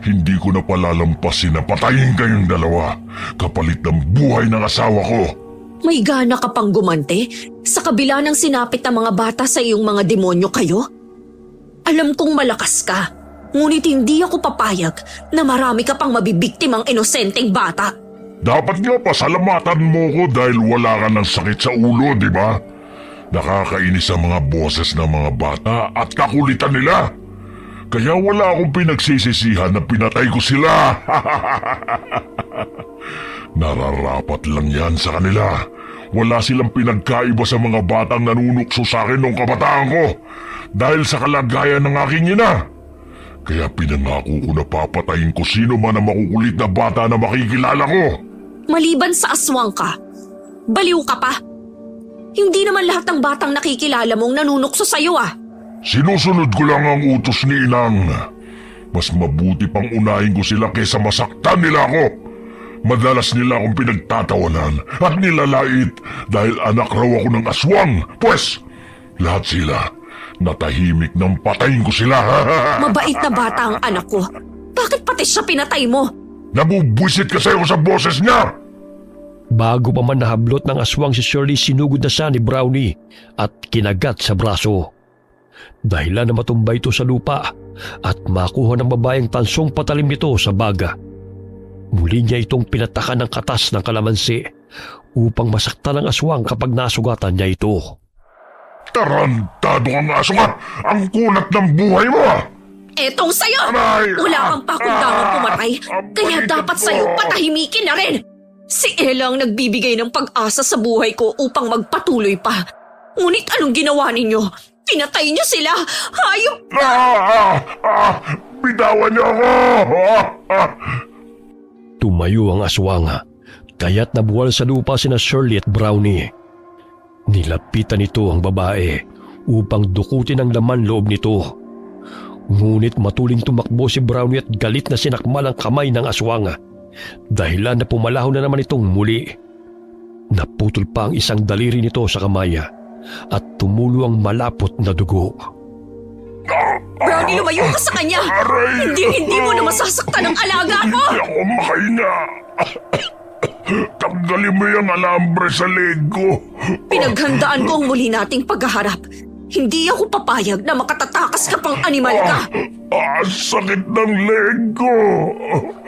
hindi ko na palalampasin na patayin kayong dalawa kapalit ng buhay ng asawa ko. May gana ka pang gumante sa kabila ng sinapit ng mga bata sa iyong mga demonyo kayo? Alam kong malakas ka, ngunit hindi ako papayag na marami ka pang mabibiktimang inosenteng bata. Dapat nga pasalamatan mo ko dahil wala ka ng sakit sa ulo, di ba? Nakakainis ang mga boses ng mga bata at kakulitan nila. Kaya wala akong pinagsisisihan na pinatay ko sila. Nararapat lang yan sa kanila. Wala silang pinagkaiba sa mga batang nanunukso sa akin noong kabataan ko dahil sa kalagayan ng aking ina. Kaya pinangako ko na papatayin ko sino man ang makukulit na bata na makikilala ko. Maliban sa aswang ka, baliw ka pa. Hindi naman lahat ng batang nakikilala mong nanunukso sa'yo ah. Sinusunod ko lang ang utos ni Inang. Mas mabuti pang unahin ko sila kaysa masaktan nila ako. Madalas nila akong pinagtatawanan at nilalait dahil anak raw ako ng aswang. Pwes, lahat sila natahimik nang patayin ko sila. Mabait na bata ang anak ko. Bakit pati siya pinatay mo? Nabubwisit kasi ako sa boses niya. Bago pa man nahablot ng aswang si Shirley, sinugod na siya ni Brownie at kinagat sa braso. Dahilan na matumba ito sa lupa at makuha ng babaeng tansong patalim nito sa baga. Muli niya itong pinatakan ng katas ng kalamansi upang masaktan ng aswang kapag nasugatan niya ito. Tarantado kang aso ka! Ang kulat ng buhay mo! Etong sa'yo! Aray! Wala kang pakundangang pumatay, kaya dapat sa'yo patahimikin na rin! Si Ella ang nagbibigay ng pag-asa sa buhay ko upang magpatuloy pa. Ngunit anong ginawa ninyo? Pinatay niyo sila! Hayop! Bitawan niyo ako! Tumayo ang aswang, kaya't nabuwal sa lupa sina Shirley at Brownie. Nilapitan nito ang babae upang dukutin ang laman loob nito. Ngunit matuling tumakbo si Brownie at galit na sinakmal ang kamay ng aswang. Dahilan na pumalaho na naman itong muli. Naputol pa ang isang daliri nito sa kamay at tumulo ang malapot na dugo. Brownie, lumayo ka sa kanya! Hindi mo na masasaktan ang alaga ko! Hindi ako makahinga. Tanggalin mo yung alambre sa leg ko. Pinaghandaan ko ang muli nating paghaharap. Hindi ako papayag na makatatakas ka pang animal ka. Sakit ng leg ko.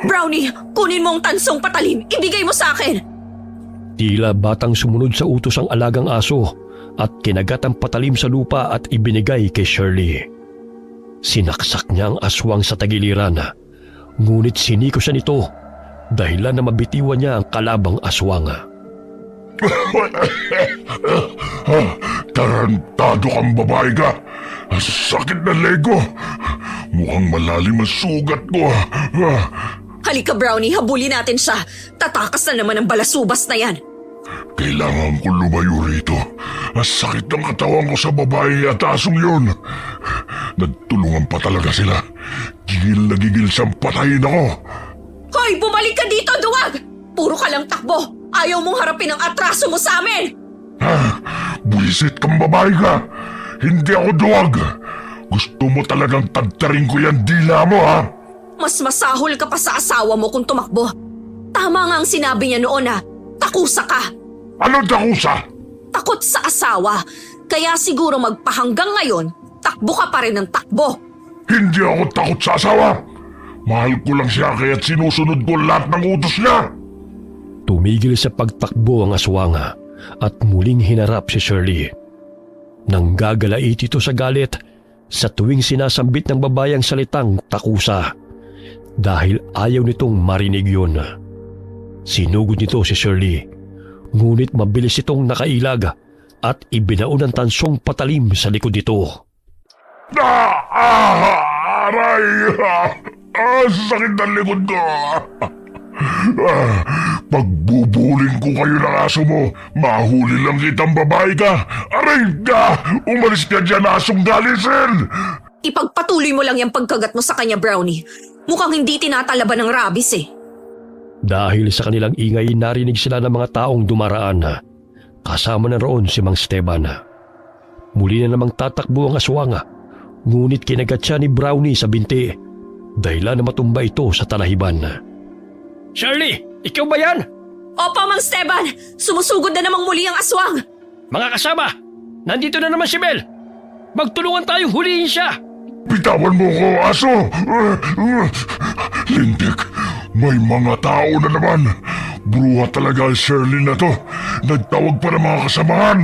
Brownie, kunin mo ang tansong patalim. Ibigay mo sa akin. Tila batang sumunod sa utos ang alagang aso at kinagat ang patalim sa lupa at ibinigay kay Shirley. Sinaksak niya ang aswang sa tagiliran, ngunit siniko siya nito dahilan na mabitiwan niya ang kalabang aswang. Tarantado kang babae ka. Sakit na leg ko. Mukhang malalim ang sugat ko. Halika Brownie, habulin natin siya. Tatakas na naman ang balasubas na yan. Kailangan ko lumayo rito. Sakit ng katawan ko sa babae at asong yun. Nagtulungan pa talaga sila. Gigil na gigil siyang patayin ako. Hoy, bumalik ka dito, duwag! Puro ka lang takbo. Ayaw mong harapin ang atraso mo sa amin. Buisit kang babae ka. Hindi ako duwag. Gusto mo talagang tagtarin ko yan dila mo, ha? Mas masahol ka pa sa asawa mo kung tumakbo. Tama nga ang sinabi niya noon, ha? Takusa ka! Ano dakusa? Takot sa asawa. Kaya siguro magpahanggang ngayon, takbo ka pa rin ng takbo. Hindi ako takot sa asawa. Mahal ko lang siya kaya't sinusunod ko lahat ng utos niya. Tumigil sa pagtakbo ang aswanga at muling hinarap si Shirley. Nanggagalait ito sa galit sa tuwing sinasambit ng babae ang salitang takusa dahil ayaw nitong marinig yun. Sinugod nito si Shirley, ngunit mabilis itong nakailag at ibinaon ng tansong patalim sa likod nito. Aray! Sakit ng likod ko. Pagbubuling ko kayo ng aso mo, mahuli lang kitang babae ka. Aray ka! Umalis ka dyan, asong galisin! Ipagpatuloy mo lang yung pagkagat mo sa kanya, Brownie. Mukhang hindi tinatalaban ng rabies eh. Dahil sa kanilang ingay, narinig sila ng mga taong dumaraan. Kasama na roon si Mang Esteban. Muli na namang tatakbo ang aswanga, ngunit kinagat siya ni Brownie sa binti, dahilan na matumba ito sa talahiban. Shirley, ikaw ba yan? Opo, Mang Esteban! Sumusugod na namang muli ang aswang! Mga kasama, nandito na naman si Belle. Magtulungan tayong hulihin siya. Bitawan mo ko, aso! Lintik, may mga tao na naman. Bruha talaga ang Shirley na to. Nagtawag pa ng mga kasamahan.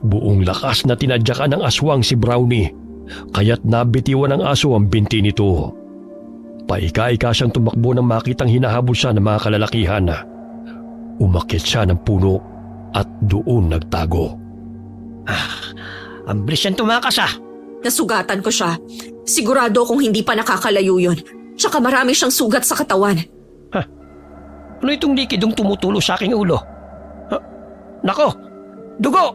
Buong lakas na tinadyakan ng aswang si Brownie, kaya't nabitiwan ng aso ang binti nito. Paika-ika siyang tumakbo nang makitang hinahabol siya ng mga kalalakihan. Umakyat siya ng puno at doon nagtago. Ang bilis yan tumakas ah. Nasugatan ko siya. Sigurado kung hindi pa nakakalayo yun. Tsaka marami siyang sugat sa katawan. Ano itong likidong tumutulo sa aking ulo? Nako, dugo!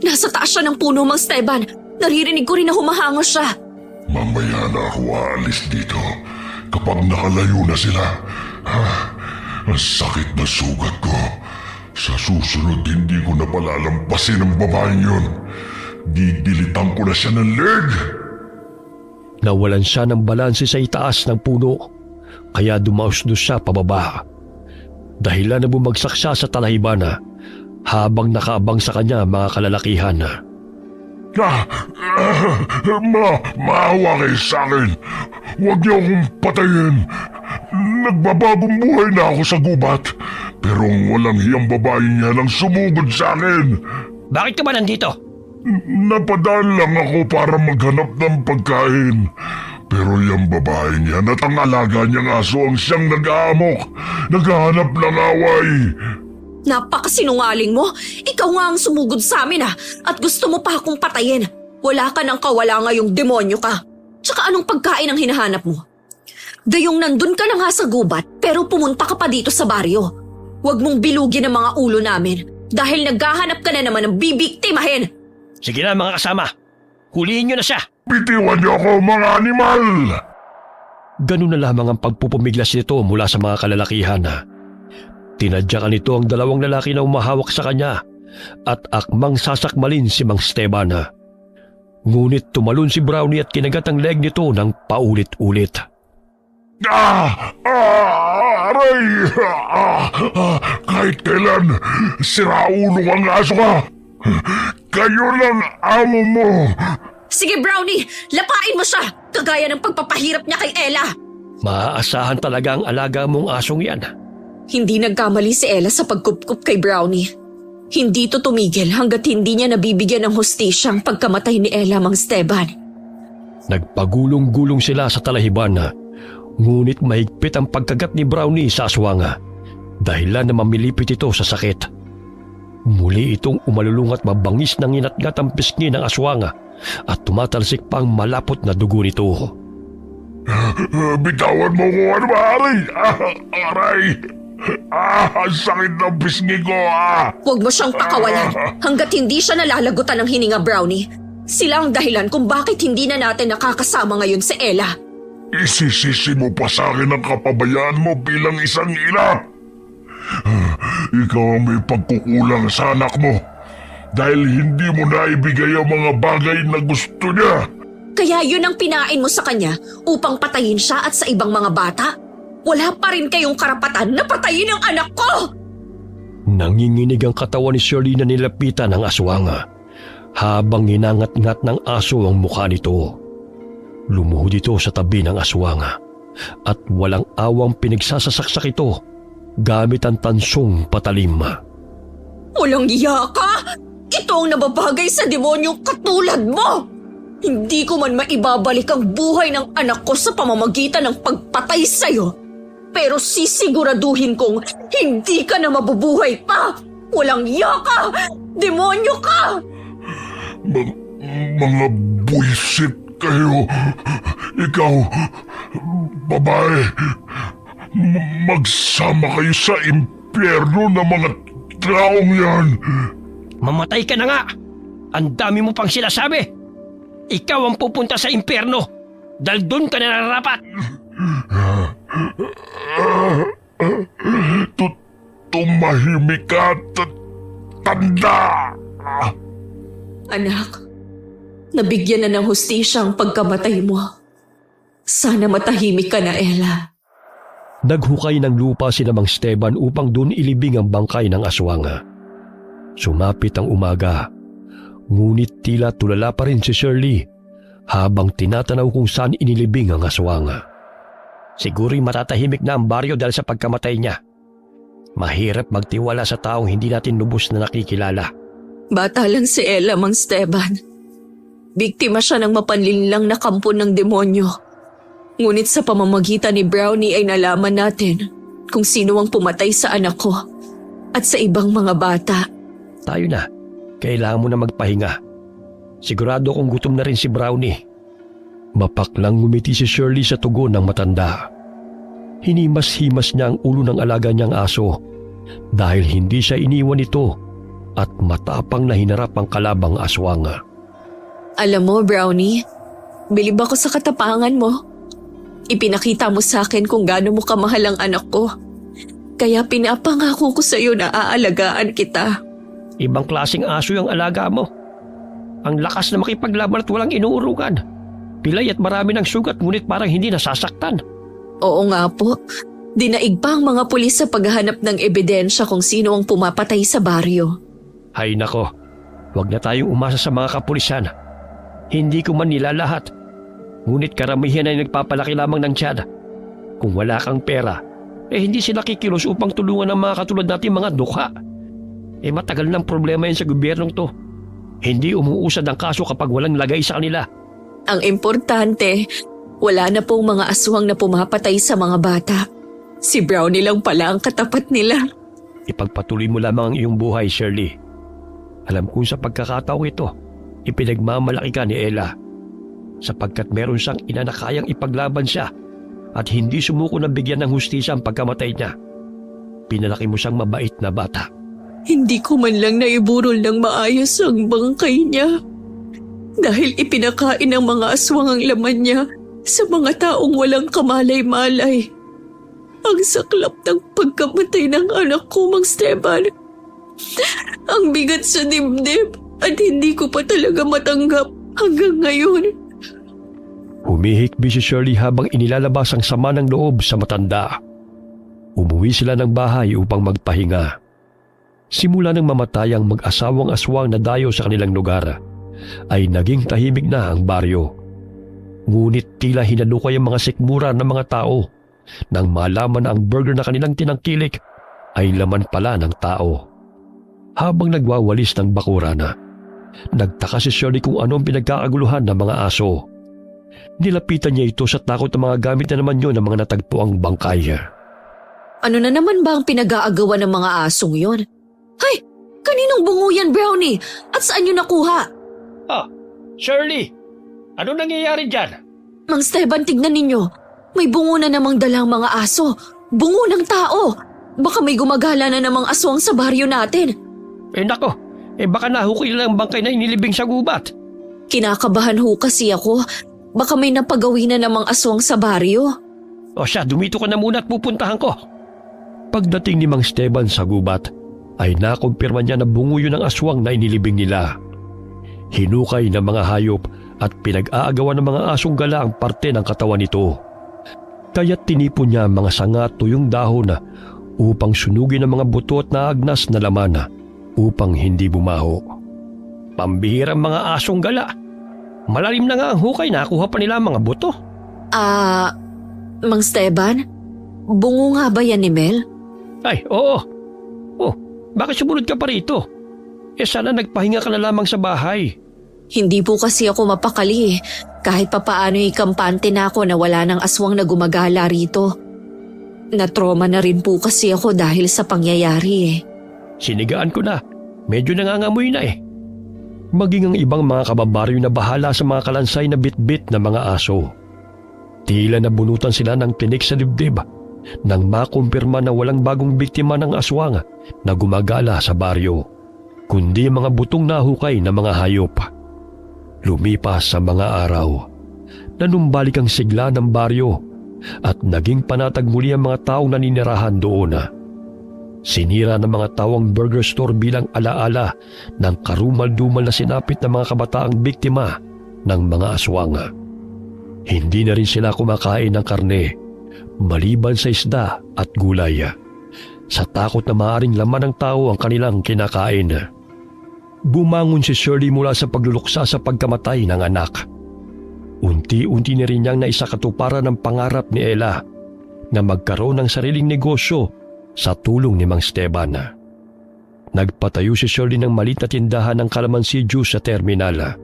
Nasa taas siya ng puno, Mang Esteban. Naririnig ko rin na humahangos siya. Mamaya na ako aalis dito. Kapag nakalayo na sila, ang sakit na sugat ko. Sa susunod, hindi ko na palalampasin ang babaeng yun. Didilitan ko na siya ng leg. Nawalan siya ng balanse sa itaas ng puno, kaya dumausdos siya pababa. Dahilan na bumagsak siya sa talahiban habang nakaabang sa kanya mga kalalakihan. Maawa kayo sa akin. Huwag niyo akong patayin. Nagbabagong buhay na ako sa gubat. Pero ang walang hiyang babae niya nang sumugod sa akin. Bakit ka ba nandito? Napadaan lang ako para maghanap ng pagkain. Pero yung babae niya at ang alaga niyang aso ang siyang nag-aamok. Naghahanap ng away. Napakasinungaling mo. Ikaw nga ang sumugod sa amin at gusto mo pa akong patayin. Wala ka nang kawala ngayong demonyo ka. Tsaka anong pagkain ang hinahanap mo? Gayong nandun ka na nga sa gubat pero pumunta ka pa dito sa baryo. Huwag mong bilugin ang mga ulo namin dahil naghahanap ka na naman ng bibiktimahin. Sige na mga kasama, hulihin nyo na siya. Bitiwan niyo ako, mga animal! Ganun na lamang ang pagpupumiglas nito mula sa mga kalalakihan. Tinadyakan nito ang dalawang lalaki na umahawak sa kanya at akmang sasakmalin si Mang Esteban. Ngunit tumalon si Brownie at kinagat ang leg nito ng paulit-ulit. Aray! Kahit kailan, siraulo kang aso ka! Kayo lang amo mo! Sige Brownie, lapain mo siya kagaya ng pagpapahirap niya kay Ella. Maaasahan talaga ang alaga mong asong yan. Hindi nagkamali si Ella sa pagkupkup kay Brownie. Hindi to tumigil hanggat hindi niya nabibigyan ng hustisya ang pagkamatay ni Ella, Mang Esteban. Nagpagulong-gulong sila sa talahiban, ngunit mahigpit ang pagkagat ni Brownie sa aswanga dahilan na mamilipit ito sa sakit. Muli itong umalulung at mabangis ng inatgat ang pisngi ng aswanga at tumatalsik pang malapot na dugo nito. Bitawan mo ko, ano ba, aray? Aray! Ang sakit ng pisngi ko, Huwag mo siyang pakawalan hanggat hindi siya nalalagutan ng hininga, Brownie. Sila ang dahilan kung bakit hindi na natin nakakasama ngayon si Ella. Isisisi mo pa sa akin ang kapabayaan mo bilang isang ina. Ikaw ang may pagkukulang sa anak mo dahil hindi mo naibigay ang mga bagay na gusto niya. Kaya yun ang pinain mo sa kanya upang patayin siya at sa ibang mga bata? Wala pa rin kayong karapatan na patayin ang anak ko! Nanginginig ang katawan ni Shirley na nilapitan ng aswang habang inangat-ngat ng aso ang mukha nito. Lumuhod ito sa tabi ng aswang at walang awang pinagsasasaksak ito gamit ang tansong patalim. Walang iya ka! Ito ang nababagay sa demonyong katulad mo! Hindi ko man maibabalik ang buhay ng anak ko sa pamamagitan ng pagpatay sa'yo. Pero sisiguraduhin kong hindi ka na mabubuhay pa! Walang iya ka! Demonyo ka! Mga buisit kayo. Ikaw, babae, magsama kayo sa impyerno ng mga taong yan. Mamatay ka na nga! Ang dami mo pang sinasabi! Ikaw ang pupunta sa impyerno dahil doon ka na nararapat! Tumahimik ka, tanda! Anak, nabigyan na ng hustisya ang pagkamatay mo. Sana matahimik ka na, Ella. Naghukay ng lupa si Mang Esteban upang doon ilibing ang bangkay ng aswang. Sumapit ang umaga, ngunit tila tulala pa rin si Shirley habang tinatanaw kung saan inilibing ang aswang. Siguro'y matatahimik na ang baryo dahil sa pagkamatay niya. Mahirap magtiwala sa taong hindi natin lubos na nakikilala. Bata lang si Ella, Mang Esteban. Biktima siya ng mapanlinlang na kampo ng demonyo. Ngunit sa pamamagitan ni Brownie ay nalaman natin kung sino ang pumatay sa anak ko at sa ibang mga bata. Tayo na. Kailangan mo na magpahinga. Sigurado kong gutom na rin si Brownie. Mapaklang ngumiti si Shirley sa tugon ng matanda. Hinimas-himas niya ang ulo ng alaga niyang aso dahil hindi siya iniwan nito at matapang na hinarap ang kalabang aswang. Alam mo, Brownie, bilib ako sa katapangan mo. Ipinakita mo sa akin kung gaano mo kamahal ang anak ko. Kaya pinapangako ko sa iyo na aalagaan kita. Ibang klaseng aso yung alaga mo. Ang lakas na makipaglaban at walang inuurungan. Pilay at marami ng sugat ngunit parang hindi nasasaktan. Oo nga po. Dinaig pa ang mga pulis sa paghahanap ng ebidensya kung sino ang pumapatay sa baryo. Hay nako, huwag na tayong umasa sa mga kapulisan. Hindi ko man nila lahat. Ngunit karamihan ay nagpapalaki lamang ng tiyan. Kung wala kang pera, hindi sila kikilos upang tulungan ang mga katulad natin mga dukha. Matagal ng problema yan sa gobyernong to. Hindi umuusad ang kaso kapag walang lagay sa kanila. Ang importante, wala na pong mga aswang na pumapatay sa mga bata. Si Brownie lang pala ang katapat nila. Ipagpatuloy mo lamang ang iyong buhay, Shirley. Alam kong sa pagkakataong ito, ipinagmamalaki ka ni Ella. Sapagkat meron siyang ina na kayang ipaglaban siya at hindi sumuko na bigyan ng hustisya ang pagkamatay niya. Pinalaki mo siyang mabait na bata. Hindi ko man lang naiburol ng maayos ang bangkay niya. Dahil ipinakain ng mga aswang ang laman niya sa mga taong walang kamalay-malay. Ang saklap ng pagkamatay ng anak ko, Mang Esteban. Ang bigat sa dibdib at hindi ko pa talaga matanggap hanggang ngayon. Humihikbi si Shirley habang inilalabas ang sama ng loob sa matanda. Umuwi sila ng bahay upang magpahinga. Simula nang mamatay ang mag-asawang aswang na dayo sa kanilang lugar, ay naging tahimik na ang baryo. Ngunit tila hinalukay ang mga sikmura ng mga tao nang malaman na ang burger na kanilang tinangkilik ay laman pala ng tao. Habang nagwawalis ng bakurana, nagtaka si Shirley kung anong pinagkakaguluhan ng mga aso. Nilapitan niya ito sa takot ng mga gamit na naman yun ng mga natagpuang bangkay. Ano na naman ba ang pinag-aagawan ng mga asong yon? Hay! Kaninong bungo yan, Brownie? At saan nyo nakuha? Shirley! Ano nangyayari dyan? Mang Esteban, tignan ninyo. May bungo na namang dalang mga aso. Bungo ng tao. Baka may gumagala na namang aswang sa baryo natin. Nako, baka nahukay lang ang bangkay na inilibing sa gubat. Kinakabahan ho kasi ako. Baka may napagawi na namang aswang sa baryo. O siya, dumito ka na muna at pupuntahan ko. Pagdating ni Mang Esteban sa gubat, ay nakumpirma niya na bungo yun ang aswang na inilibing nila. Hinukay ng mga hayop at pinag-aagawan ng mga asong gala ang parte ng katawan nito. Kaya't tinipon niya ang mga sanga at tuyong dahon upang sunugin ang mga buto at naagnas na laman upang hindi bumaho. Pambihirang mga asong gala. Malalim na nga ang hukay, nakuha pa nila ang mga buto. Mang Steban, bungo nga ba yan ni Mel? Ay, oo. Oh, bakit sumunod ka pa rito? Sana nagpahinga ka na lamang sa bahay. Hindi po kasi ako mapakali. Kahit papaano ikampante na ako na wala ng aswang na gumagala rito. Natroma na rin po kasi ako dahil sa pangyayari. Sinigaan ko na. Medyo nangangamoy na eh. Maging ang ibang mga kababaryo na bahala sa mga kalansay na bitbit na mga aso. Tila nabunutan sila ng tinik sa dibdib nang makumpirma na walang bagong biktima ng aswang na gumagala sa baryo, kundi mga butong nahukay na mga hayop. Lumipas sa mga araw, nanumbalik ang sigla ng baryo at naging panatag muli ang mga taong naninirahan doon. Sinira ng mga tao ang burger store bilang alaala ng karumal-dumal na sinapit ng mga kabataang biktima ng mga aswang. Hindi na rin sila kumakain ng karne, maliban sa isda at gulay, sa takot na maaaring laman ng tao ang kanilang kinakain. Bumangon si Shirley mula sa pagluluksa sa pagkamatay ng anak. Unti-unti na rin niyang naisakatuparan ng pangarap ni Ella na magkaroon ng sariling negosyo sa tulong ni Mang Steban. Nagpatayo si Shirley ng maliit na tindahan ng kalamansi juice sa terminal.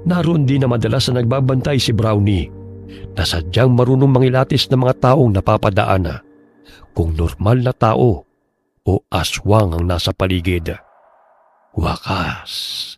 Naroon din na madalas na nagbabantay si Brownie na sadyang marunong mangilatis ng mga taong napapadaan kung normal na tao o aswang ang nasa paligid. Wakas,